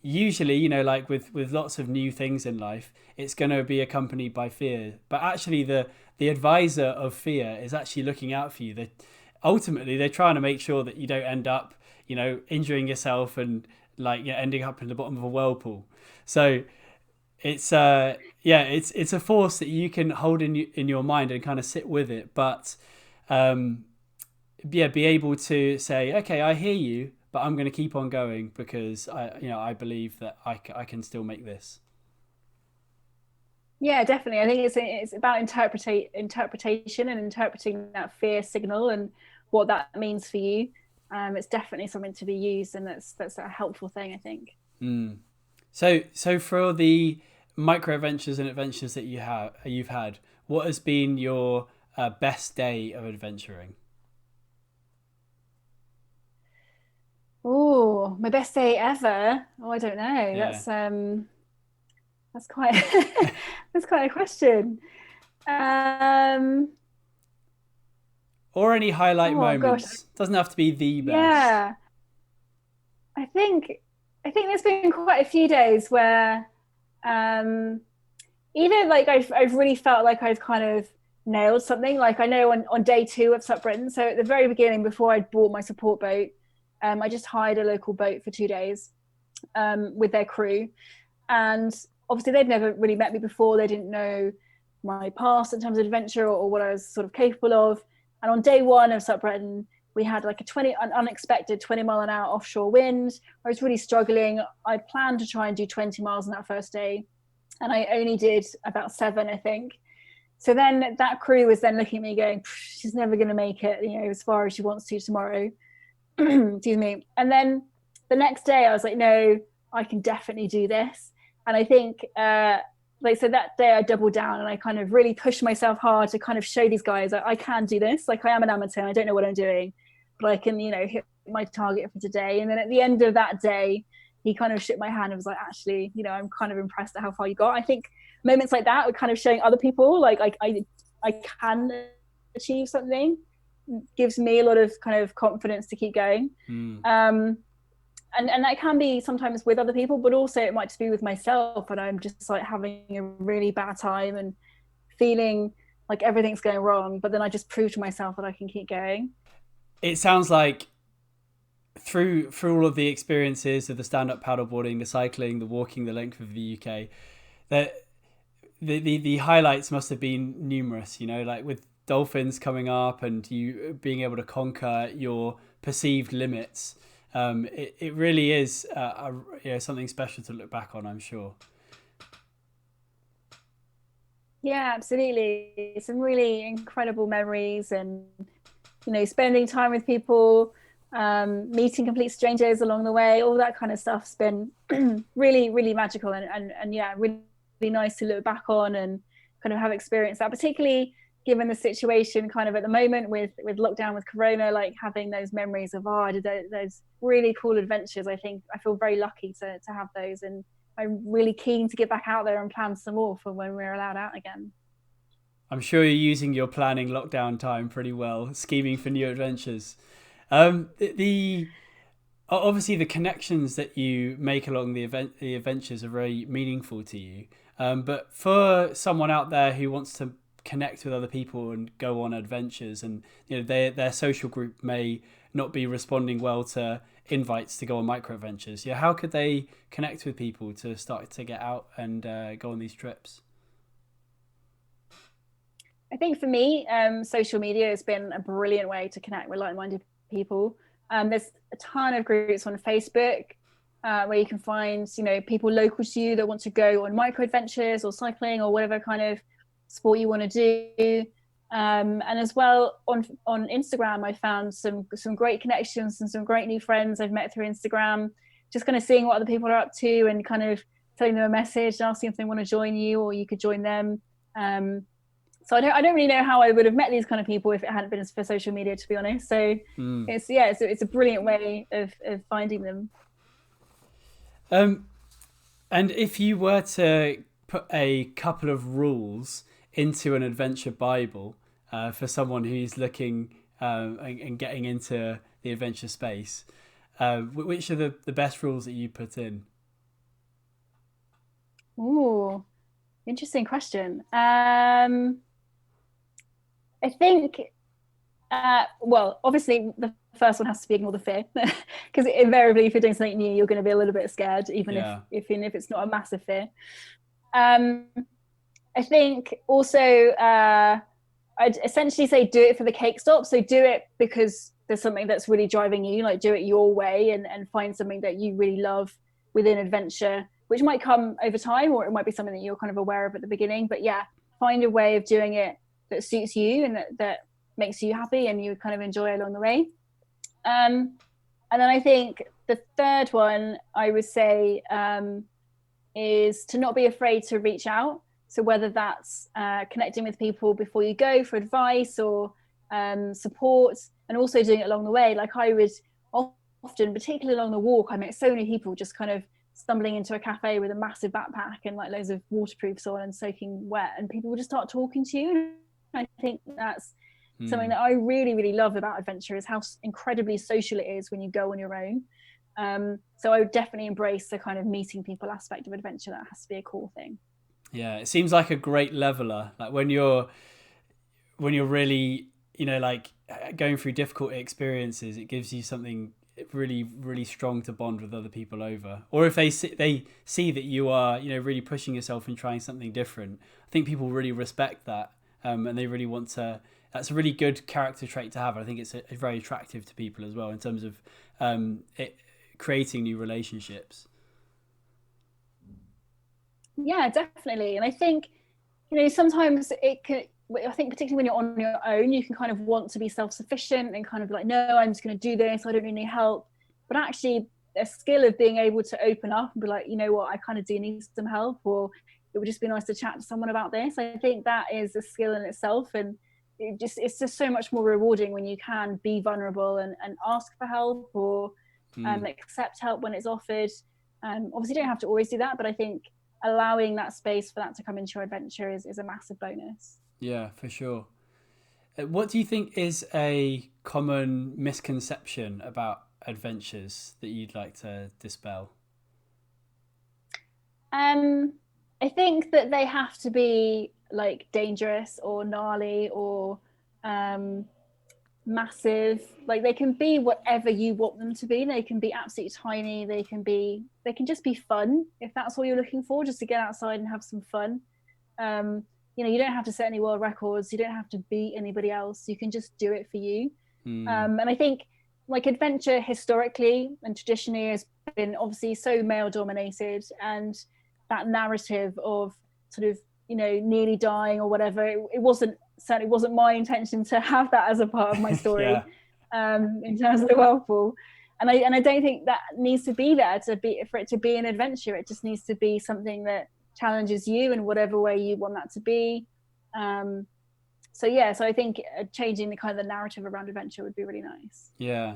usually, like with lots of new things in life, it's going to be accompanied by fear. But actually the advisor of fear is actually looking out for you. Ultimately, they're trying to make sure that you don't end up, injuring yourself and ending up in the bottom of a whirlpool. So it's it's a force that you can hold in your mind and kind of sit with it, but be able to say, okay, I hear you, but I'm going to keep on going because I believe that I can still make this. Yeah, definitely. I think it's about interpretation and interpreting that fear signal and what that means for you. It's definitely something to be used, and that's a helpful thing, I think. Mm. So for the micro adventures and adventures that you've had, what has been your best day of adventuring? Oh, my best day ever. Oh, I don't know. Yeah. That's quite that's quite a question. Um, Or any highlight oh gosh, moments. Doesn't have to be the best. yeah. I think there's been quite a few days where um either like I've really felt like I've kind of nailed something. Like I know on day two of Sup Britain, so at the very beginning before I'd bought my support boat, I just hired a local boat for 2 days with their crew. And obviously they'd never really met me before. They didn't know my past in terms of adventure or what I was sort of capable of. And on day one of Sup Britain, we had like an unexpected 20-mile-an-hour offshore wind. I was really struggling. I planned to try and do 20 miles on that first day, and I only did about 7, I think. So then that crew was then looking at me going, she's never going to make it, as far as she wants to tomorrow. Excuse me. And then the next day I was like, no, I can definitely do this. And I think, so that day I doubled down and I kind of really pushed myself hard to kind of show these guys I can do this. Like I am an amateur, I don't know what I'm doing, but I can, hit my target for today. And then at the end of that day, he kind of shook my hand and was like, actually, I'm kind of impressed at how far you got. I think moments like that were kind of showing other people like I can achieve something, gives me a lot of kind of confidence to keep going. And that can be sometimes with other people, but also it might just be with myself, and I'm just like having a really bad time and feeling like everything's going wrong, but then I just prove to myself that I can keep going. It sounds like through all of the experiences of the stand-up paddleboarding, the cycling, the walking the length of the UK, that the highlights must have been numerous, like with dolphins coming up and you being able to conquer your perceived limits. It really is something special to look back on, I'm sure. Yeah, absolutely. Some really incredible memories, and spending time with people, meeting complete strangers along the way, all that kind of stuff's been really, really magical, and yeah, really, really nice to look back on and kind of have experienced that, particularly given the situation kind of at the moment with lockdown, with Corona, like having those memories of, I did those really cool adventures. I think I feel very lucky to have those, and I'm really keen to get back out there and plan some more for when we're allowed out again. I'm sure you're using your planning lockdown time pretty well, scheming for new adventures. The obviously the connections that you make along the adventures are very meaningful to you. But for someone out there who wants to connect with other people and go on adventures, and their social group may not be responding well to invites to go on micro adventures, how could they connect with people to start to get out and go on these trips? I think for me, social media has been a brilliant way to connect with like-minded people. There's a ton of groups on Facebook where you can find people local to you that want to go on micro adventures or cycling or whatever kind of sport you want to do. And as well on Instagram, I found some great connections and some great new friends I've met through Instagram. Just kind of seeing what other people are up to and kind of telling them a message and asking if they want to join you or you could join them. So I don't really know how I would have met these kind of people if it hadn't been for social media, to be honest. So it's a brilliant way of finding them. And if you were to put a couple of rules into an adventure Bible for someone who's looking and getting into the adventure space, which are the best rules that you put in? Ooh, interesting question. I think, well, obviously the first one has to be ignore the fear, because invariably if you're doing something new, you're going to be a little bit scared, even if it's not a massive fear. I think also I'd essentially say do it for the cake stop. So do it because there's something that's really driving you, like do it your way and find something that you really love within adventure, which might come over time, or it might be something that you're kind of aware of at the beginning. But yeah, find a way of doing it that suits you and that makes you happy and you kind of enjoy along the way. And then I think the third one I would say is to not be afraid to reach out. So whether that's connecting with people before you go for advice or support, and also doing it along the way. Like I would often, particularly along the walk, I met so many people just kind of stumbling into a cafe with a massive backpack and like loads of waterproofs on and soaking wet, and people would just start talking to you. I think that's something that I really, really love about adventure, is how incredibly social it is when you go on your own. So I would definitely embrace the kind of meeting people aspect of adventure. That has to be a cool thing. Yeah, it seems like a great leveler. Like when you're really, like going through difficult experiences, it gives you something really, really strong to bond with other people over. Or if they see that you are, really pushing yourself and trying something different, I think people really respect that, and they really want to. That's a really good character trait to have. I think it's very attractive to people as well in terms of creating new relationships. Yeah, definitely. And I think, sometimes it can, I think particularly when you're on your own, you can kind of want to be self-sufficient and kind of like, no, I'm just going to do this, I don't need any help. But actually a skill of being able to open up and be like, you know what, I kind of do need some help, or it would just be nice to chat to someone about this. I think that is a skill in itself, and it's just so much more rewarding when you can be vulnerable and ask for help, or accept help when it's offered. Obviously you don't have to always do that, but I think allowing that space for that to come into your adventure is a massive bonus. Yeah, for sure. What do you think is a common misconception about adventures that you'd like to dispel? I think that they have to be like dangerous or gnarly or massive. Like they can be whatever you want them to be. They can be absolutely tiny. They can just be fun, if that's what you're looking for, just to get outside and have some fun. You don't have to set any world records, you don't have to beat anybody else, you can just do it for you. And I think like adventure historically and traditionally has been obviously so male dominated, and that narrative of sort of nearly dying or whatever, it certainly wasn't my intention to have that as a part of my story. In terms of the Whirlpool, and I don't think that needs to be there for it to be an adventure. It just needs to be something that challenges you in whatever way you want that to be. So I think changing the kind of the narrative around adventure would be really nice. Yeah,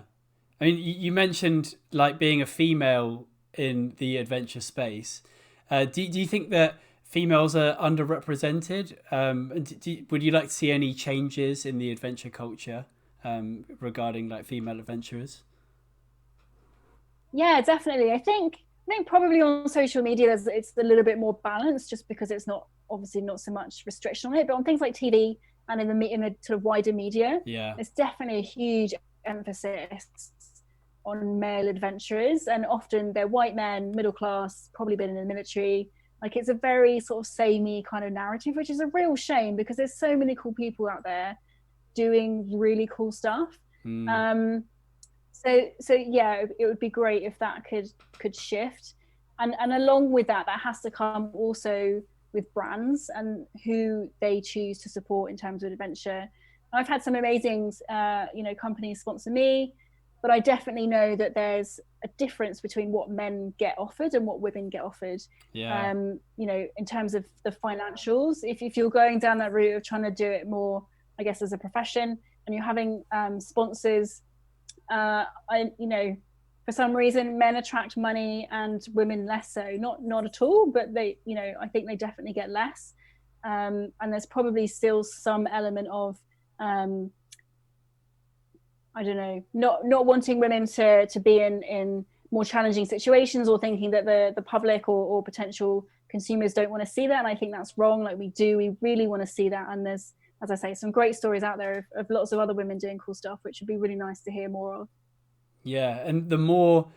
I mean, you mentioned like being a female in the adventure space. Do you think that females are underrepresented? Would you like to see any changes in the adventure culture regarding like female adventurers? Yeah, definitely. I think probably on social media it's a little bit more balanced, just because it's not so much restriction on it. But on things like TV and in the sort of wider media, there's definitely a huge emphasis on male adventurers, and often they're white men, middle class, probably been in the military. Like it's a very sort of samey kind of narrative, which is a real shame because there's so many cool people out there doing really cool stuff. So yeah, it would be great if that could shift, and along with that has to come also with brands and who they choose to support in terms of adventure. I've had some amazing companies sponsor me, but I definitely know that there's a difference between what men get offered and what women get offered. In terms of the financials, if you're going down that route of trying to do it more, I guess, as a profession, and you're having sponsors, for some reason men attract money and women less so. Not at all, but they, I think they definitely get less. And there's probably still some element of I don't know, not wanting women to be in more challenging situations, or thinking that the public or potential consumers don't want to see that. And I think that's wrong. Like we really want to see that. And there's, as I say, some great stories out there of lots of other women doing cool stuff, which would be really nice to hear more of. Yeah, and the more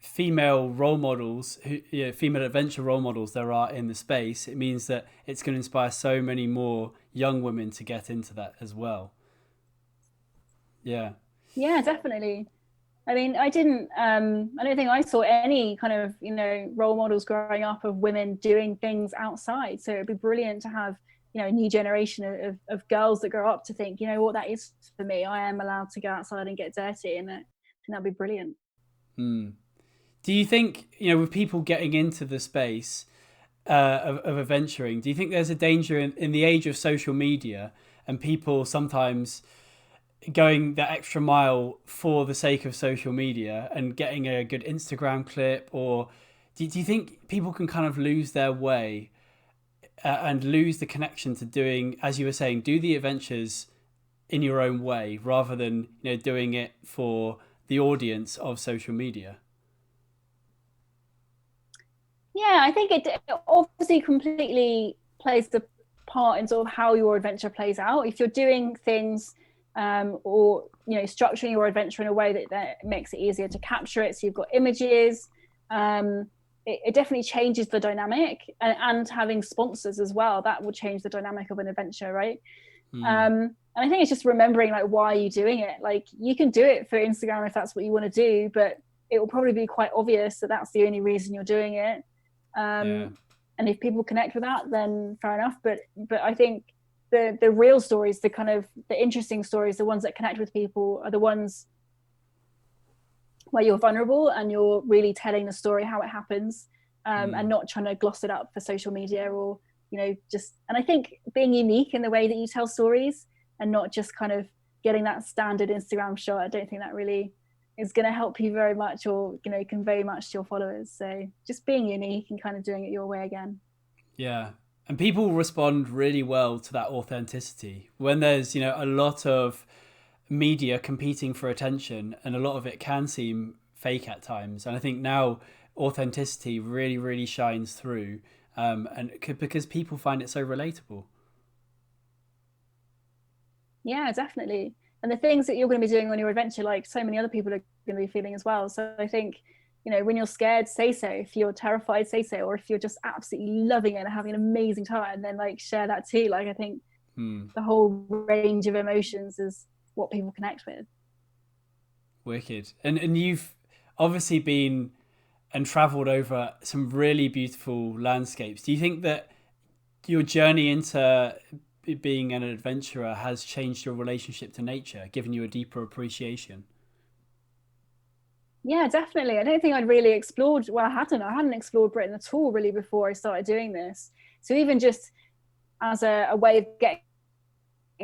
female role models, female adventure role models there are in the space, it means that it's going to inspire so many more young women to get into that as well. Yeah, definitely. I mean, I don't think I saw any kind of role models growing up of women doing things outside, so it'd be brilliant to have a new generation of girls that grow up to think, what, that is for me, I am allowed to go outside and get dirty, and that'd be brilliant. Do you think, with people getting into the space of adventuring, do you think there's a danger in the age of social media and people sometimes going that extra mile for the sake of social media and getting a good Instagram clip? Or do you think people can kind of lose their way and lose the connection to doing, as you were saying, do the adventures in your own way rather than, doing it for the audience of social media? Yeah, I think it obviously completely plays the part in sort of how your adventure plays out. If you're doing things or structuring your adventure in a way that makes it easier to capture it, so you've got images, it definitely changes the dynamic, and having sponsors as well, that will change the dynamic of an adventure, right? And I think it's just remembering, like, why are you doing it? Like, you can do it for Instagram if that's what you want to do, but it will probably be quite obvious that that's the only reason you're doing it. And if people connect with that, then fair enough. But I think the real stories, the kind of the interesting stories, the ones that connect with people, are the ones where you're vulnerable and you're really telling the story how it happens, and not trying to gloss it up for social media, or and I think being unique in the way that you tell stories and not just kind of getting that standard Instagram shot, I don't think that really is going to help you very much, or convey much to your followers. So just being unique and kind of doing it your way again. Yeah. And people respond really well to that authenticity when there's a lot of media competing for attention, and a lot of it can seem fake at times. And I think now authenticity really, really shines through, because people find it so relatable. Yeah, definitely. And the things that you're going to be doing on your adventure, like so many other people are going to be feeling as well. So I think, when you're scared, say so. If you're terrified, say so. Or if you're just absolutely loving it and having an amazing time, then like share that too. Like, I think the whole range of emotions is what people connect with. Wicked. And you've obviously been and traveled over some really beautiful landscapes. Do you think that your journey into being an adventurer has changed your relationship to nature, given you a deeper appreciation? Yeah, definitely. I don't think I'd really explored, well, I hadn't explored Britain at all really before I started doing this. So even just as a way of getting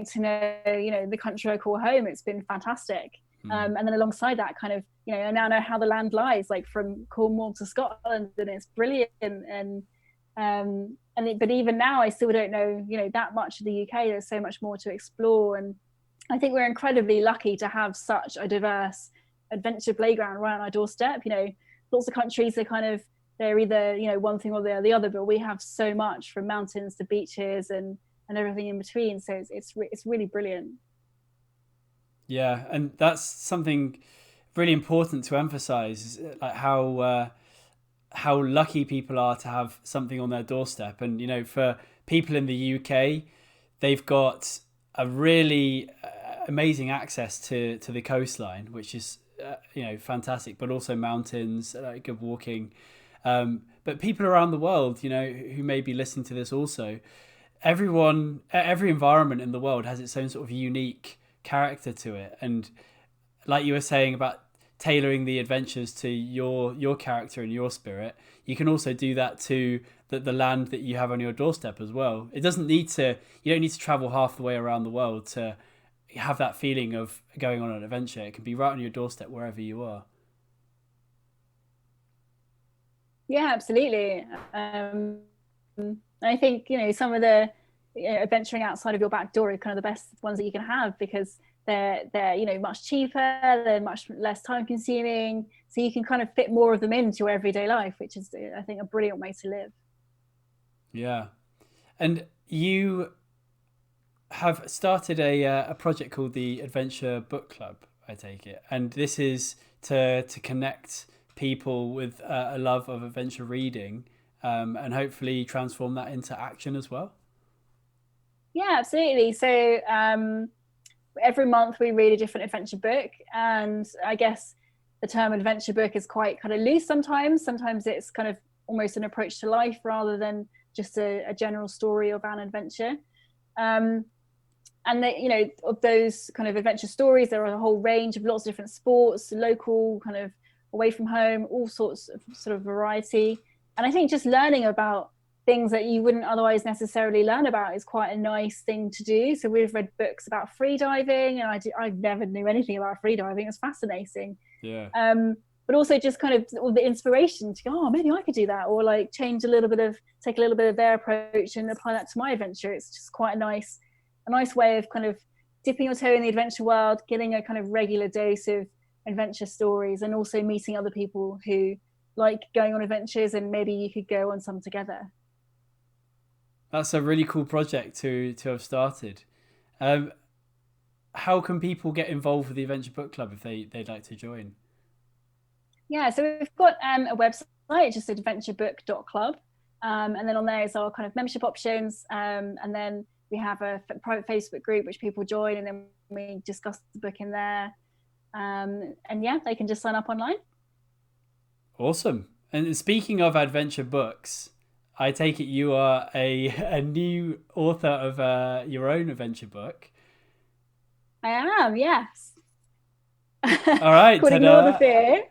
to know, the country I call home, it's been fantastic. And then alongside that, kind of, I now know how the land lies, like from Cornwall to Scotland, and it's brilliant. But even now, I still don't know, that much of the UK. There's so much more to explore, and I think we're incredibly lucky to have such a diverse adventure playground right on our doorstep. Lots of countries are kind of, they're either one thing or the other, but we have so much, from mountains to beaches and everything in between. So it's really brilliant. Yeah, and that's something really important to emphasize, like how lucky people are to have something on their doorstep. And for people in the UK, they've got a really amazing access to the coastline, which is fantastic, but also mountains, good walking. But people around the world, who may be listening to this also, every environment in the world has its own sort of unique character to it. And like you were saying about tailoring the adventures to your character and your spirit, you can also do that to the land that you have on your doorstep as well. You don't need to travel half the way around the world to have that feeling of going on an adventure. It can be right on your doorstep wherever you are. Yeah, absolutely. I think some of the adventuring outside of your back door are kind of the best ones that you can have, because they're much cheaper, they're much less time consuming, so you can kind of fit more of them into your everyday life, which is, I think, a brilliant way to live. Yeah. And you have started a project called the Adventure Book Club, I take it, and this is to connect people with a love of adventure reading, and hopefully transform that into action as well. Yeah, absolutely. So every month we read a different adventure book, and I guess the term adventure book is quite kind of loose sometimes. Sometimes it's kind of almost an approach to life rather than just a general story of an adventure. And of those kind of adventure stories, there are a whole range of lots of different sports, local, kind of away from home, all sorts of sort of variety. And I think just learning about things that you wouldn't otherwise necessarily learn about is quite a nice thing to do. So we've read books about free diving, and I never knew anything about free diving. It's fascinating. Yeah. But also just kind of all the inspiration to go, oh, maybe I could do that, or like take a little bit of their approach and apply that to my adventure. It's just quite a nice way of kind of dipping your toe in the adventure world, getting a kind of regular dose of adventure stories, and also meeting other people who like going on adventures, and maybe you could go on some together. That's a really cool project to have started. How can people get involved with the Adventure Book Club if they'd like to join? Yeah, so we've got a website, just adventurebook.club. And then on there is our kind of membership options. And then we have a private Facebook group which people join, and then we discuss the book in there. And yeah, they can just sign up online. Awesome. And speaking of adventure books, I take it you are a new author of your own adventure book. I am, yes. All right. Called Ignore the Fear.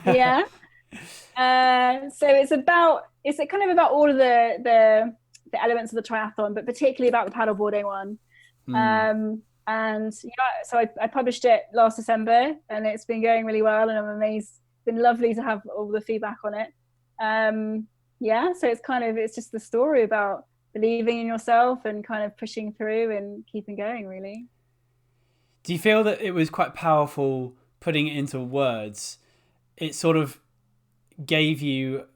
Yeah. So it's kind of about all of the elements of the triathlon, but particularly about the paddleboarding one. And yeah, so I published it last December, and it's been going really well, and I'm amazed. It's been lovely to have all the feedback on it. Yeah, so it's just the story about believing in yourself and kind of pushing through and keeping going, really. Do you feel that it was quite powerful putting it into words? It sort of gave you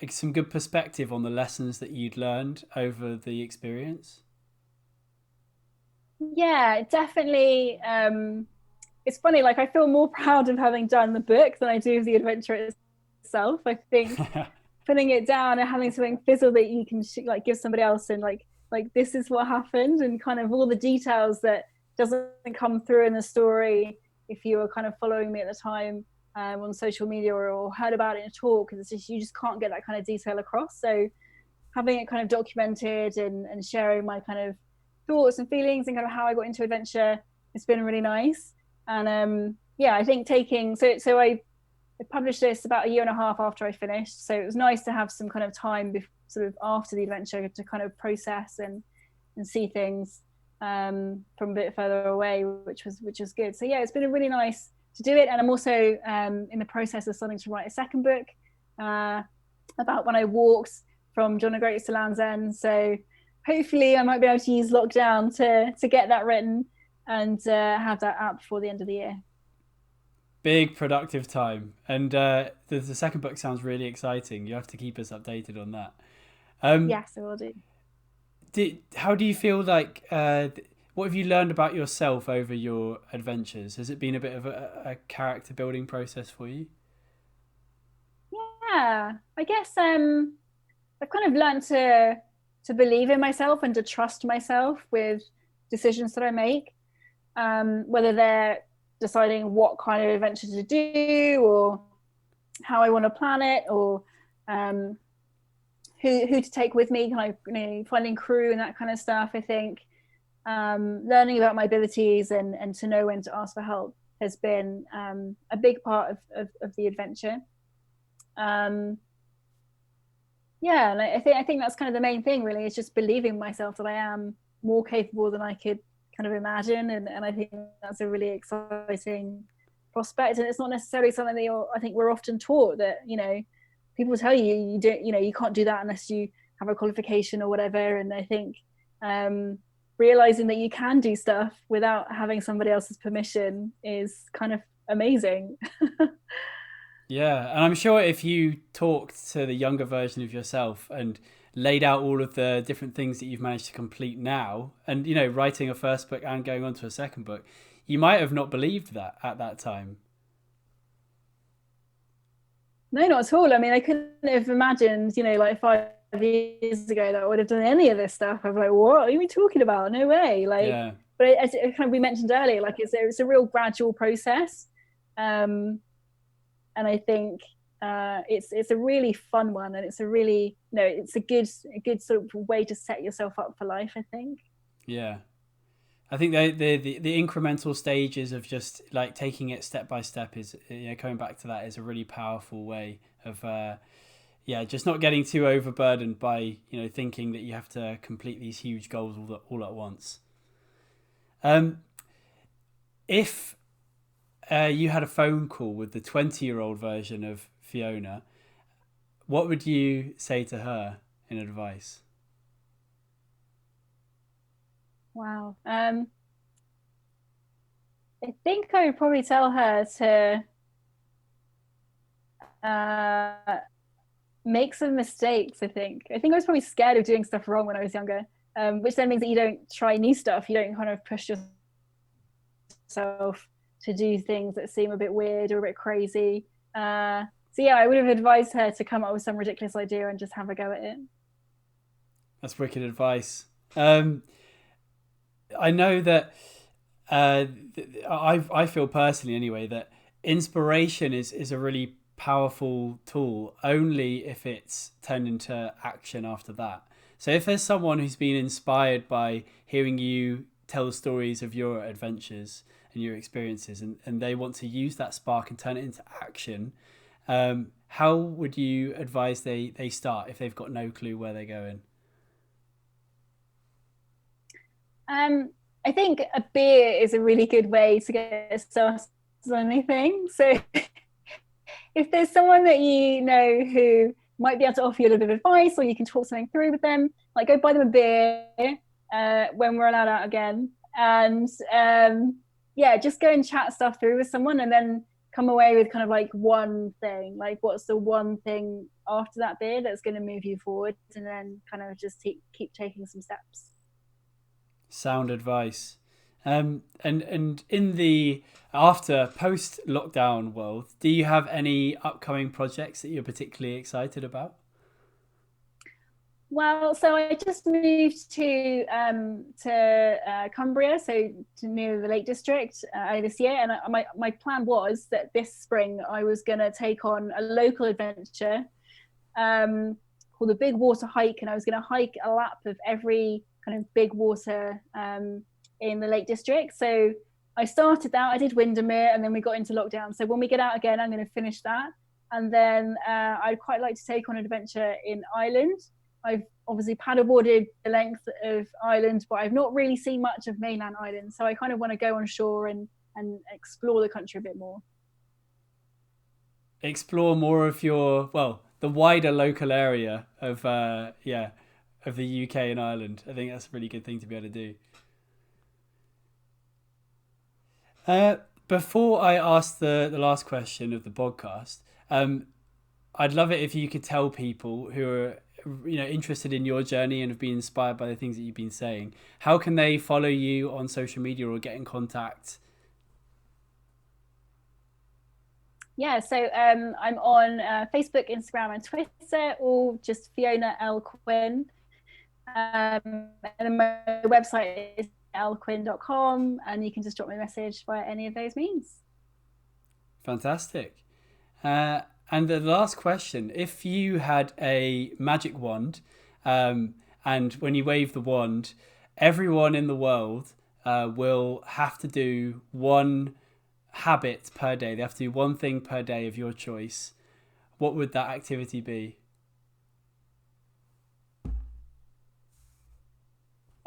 some good perspective on the lessons that you'd learned over the experience? Yeah, definitely. It's funny, like I feel more proud of having done the book than I do of the adventure itself. I think putting it down and having something physical that you can like give somebody else, and like this is what happened, and kind of all the details that doesn't come through in the story if you were kind of following me at the time on social media or heard about it in a talk, because you just can't get that kind of detail across. So having it kind of documented and sharing my kind of thoughts and feelings and kind of how I got into adventure, it's been really nice. And yeah, I think so I published this about a year and a half after I finished, so it was nice to have some kind of time sort of after the adventure to kind of process and see things from a bit further away, which was good. So yeah, it's been really nice to do it. And I'm also in the process of starting to write a second book about when I walked from John O'Groats to Land's End. So hopefully I might be able to use lockdown to get that written and have that out before the end of the year. Big productive time. And the second book sounds really exciting. You have to keep us updated on that. Yes, I will do. How do you feel like, what have you learned about yourself over your adventures? Has it been a bit of a character building process for you? Yeah, I guess I've kind of learned to believe in myself and to trust myself with decisions that I make, whether they're deciding what kind of adventure to do, or how I want to plan it, or who to take with me, kind of finding crew and that kind of stuff. I think learning about my abilities and to know when to ask for help has been a big part of the adventure. Yeah, and I think that's kind of the main thing, really. It's just believing myself that I am more capable than I could kind of imagine, and I think that's a really exciting prospect. And it's not necessarily something that I think we're often taught, that people tell you don't, you can't do that unless you have a qualification or whatever. And I think realizing that you can do stuff without having somebody else's permission is kind of amazing. Yeah, and I'm sure if you talked to the younger version of yourself and laid out all of the different things that you've managed to complete now, and writing a first book and going on to a second book, you might have not believed that at that time. No, not at all. I mean, I couldn't have imagined, like 5 years ago, that I would have done any of this stuff. I'm like, what are you talking about? No way. Like, yeah. But as kind of we mentioned earlier, like it's a real gradual process. And I think it's a really fun one, and it's a really it's a good sort of way to set yourself up for life, I think. Yeah, I think the incremental stages of just like taking it step by step is coming back to that is a really powerful way of yeah, just not getting too overburdened by, thinking that you have to complete these huge goals all at once. If you had a phone call with the 20-year-old version of Fiona, what would you say to her in advice? Wow. I think I would probably tell her to make some mistakes. I think I was probably scared of doing stuff wrong when I was younger, which then means that you don't try new stuff. You don't kind of push yourself to do things that seem a bit weird or a bit crazy. So yeah, I would have advised her to come up with some ridiculous idea and just have a go at it. That's wicked advice. I know that I feel personally anyway that inspiration is a really powerful tool only if it's turned into action after that. So if there's someone who's been inspired by hearing you tell stories of your adventures and your experiences, and they want to use that spark and turn it into action, how would you advise they start if they've got no clue where they're going? I think a beer is a really good way to get started on anything. So if there's someone that you know who might be able to offer you a little bit of advice, or you can talk something through with them, like go buy them a beer when we're allowed out again, and yeah, just go and chat stuff through with someone, and then come away with kind of like one thing, like what's the one thing after that beer that's going to move you forward, and then kind of just keep taking some steps. Sound advice. And in the after post lockdown world, do you have any upcoming projects that you're particularly excited about? Well, so I just moved to Cumbria, so to near the Lake District this year, and my plan was that this spring I was going to take on a local adventure called the Big Water Hike, and I was going to hike a lap of every kind of big water in the Lake District. So I started that. I did Windermere, and then we got into lockdown. So when we get out again, I'm going to finish that, and then I'd quite like to take on an adventure in Ireland. I've obviously paddleboarded the length of Ireland, but I've not really seen much of mainland Ireland. So I kind of want to go on shore and explore the country a bit more. Explore more of the wider local area of of the UK and Ireland. I think that's a really good thing to be able to do. Before I ask the last question of the podcast, I'd love it if you could tell people who are interested in your journey and have been inspired by the things that you've been saying, how can they follow you on social media or get in contact? Yeah, so I'm on Facebook, Instagram, and Twitter, or just Fiona L. Quinn. And then my website is lquinn.com, and you can just drop me a message via any of those means. Fantastic. And the last question, if you had a magic wand, and when you wave the wand, everyone in the world will have to do one habit per day. They have to do one thing per day of your choice. What would that activity be?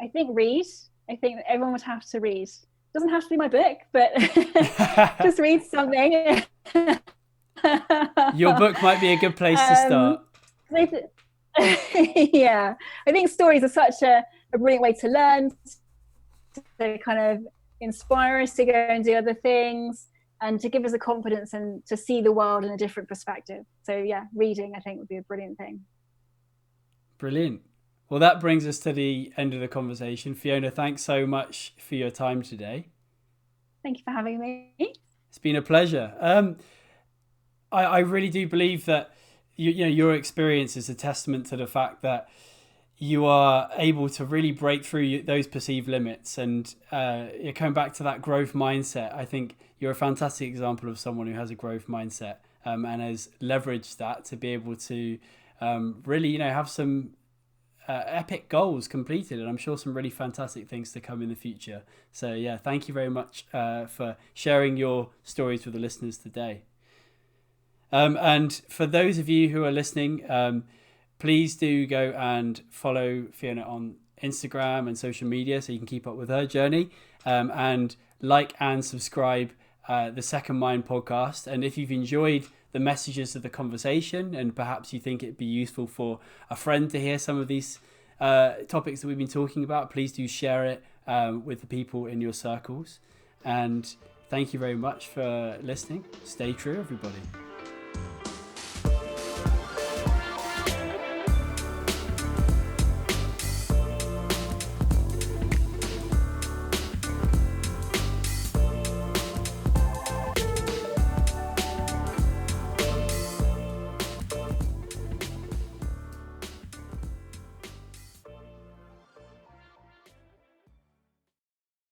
I think read. I think that everyone would have to read. It doesn't have to be my book, but just read something. Your book might be a good place to start. Yeah, I think stories are such a brilliant way to learn, to kind of inspire us to go and do other things, and to give us a confidence and to see the world in a different perspective. So yeah, reading I think would be a brilliant thing. Brilliant. Well, that brings us to the end of the conversation. Fiona, thanks so much for your time today. Thank you for having me. It's been a pleasure. I really do believe that your experience is a testament to the fact that you are able to really break through those perceived limits, and you're coming back to that growth mindset. I think you're a fantastic example of someone who has a growth mindset and has leveraged that to be able to really have some epic goals completed, and I'm sure some really fantastic things to come in the future. So yeah, thank you very much for sharing your stories with the listeners today. And for those of you who are listening, please do go and follow Fiona on Instagram and social media so you can keep up with her journey, and like and subscribe the Second Mind podcast. And if you've enjoyed the messages of the conversation and perhaps you think it'd be useful for a friend to hear some of these topics that we've been talking about, please do share it with the people in your circles. And thank you very much for listening. Stay true, everybody.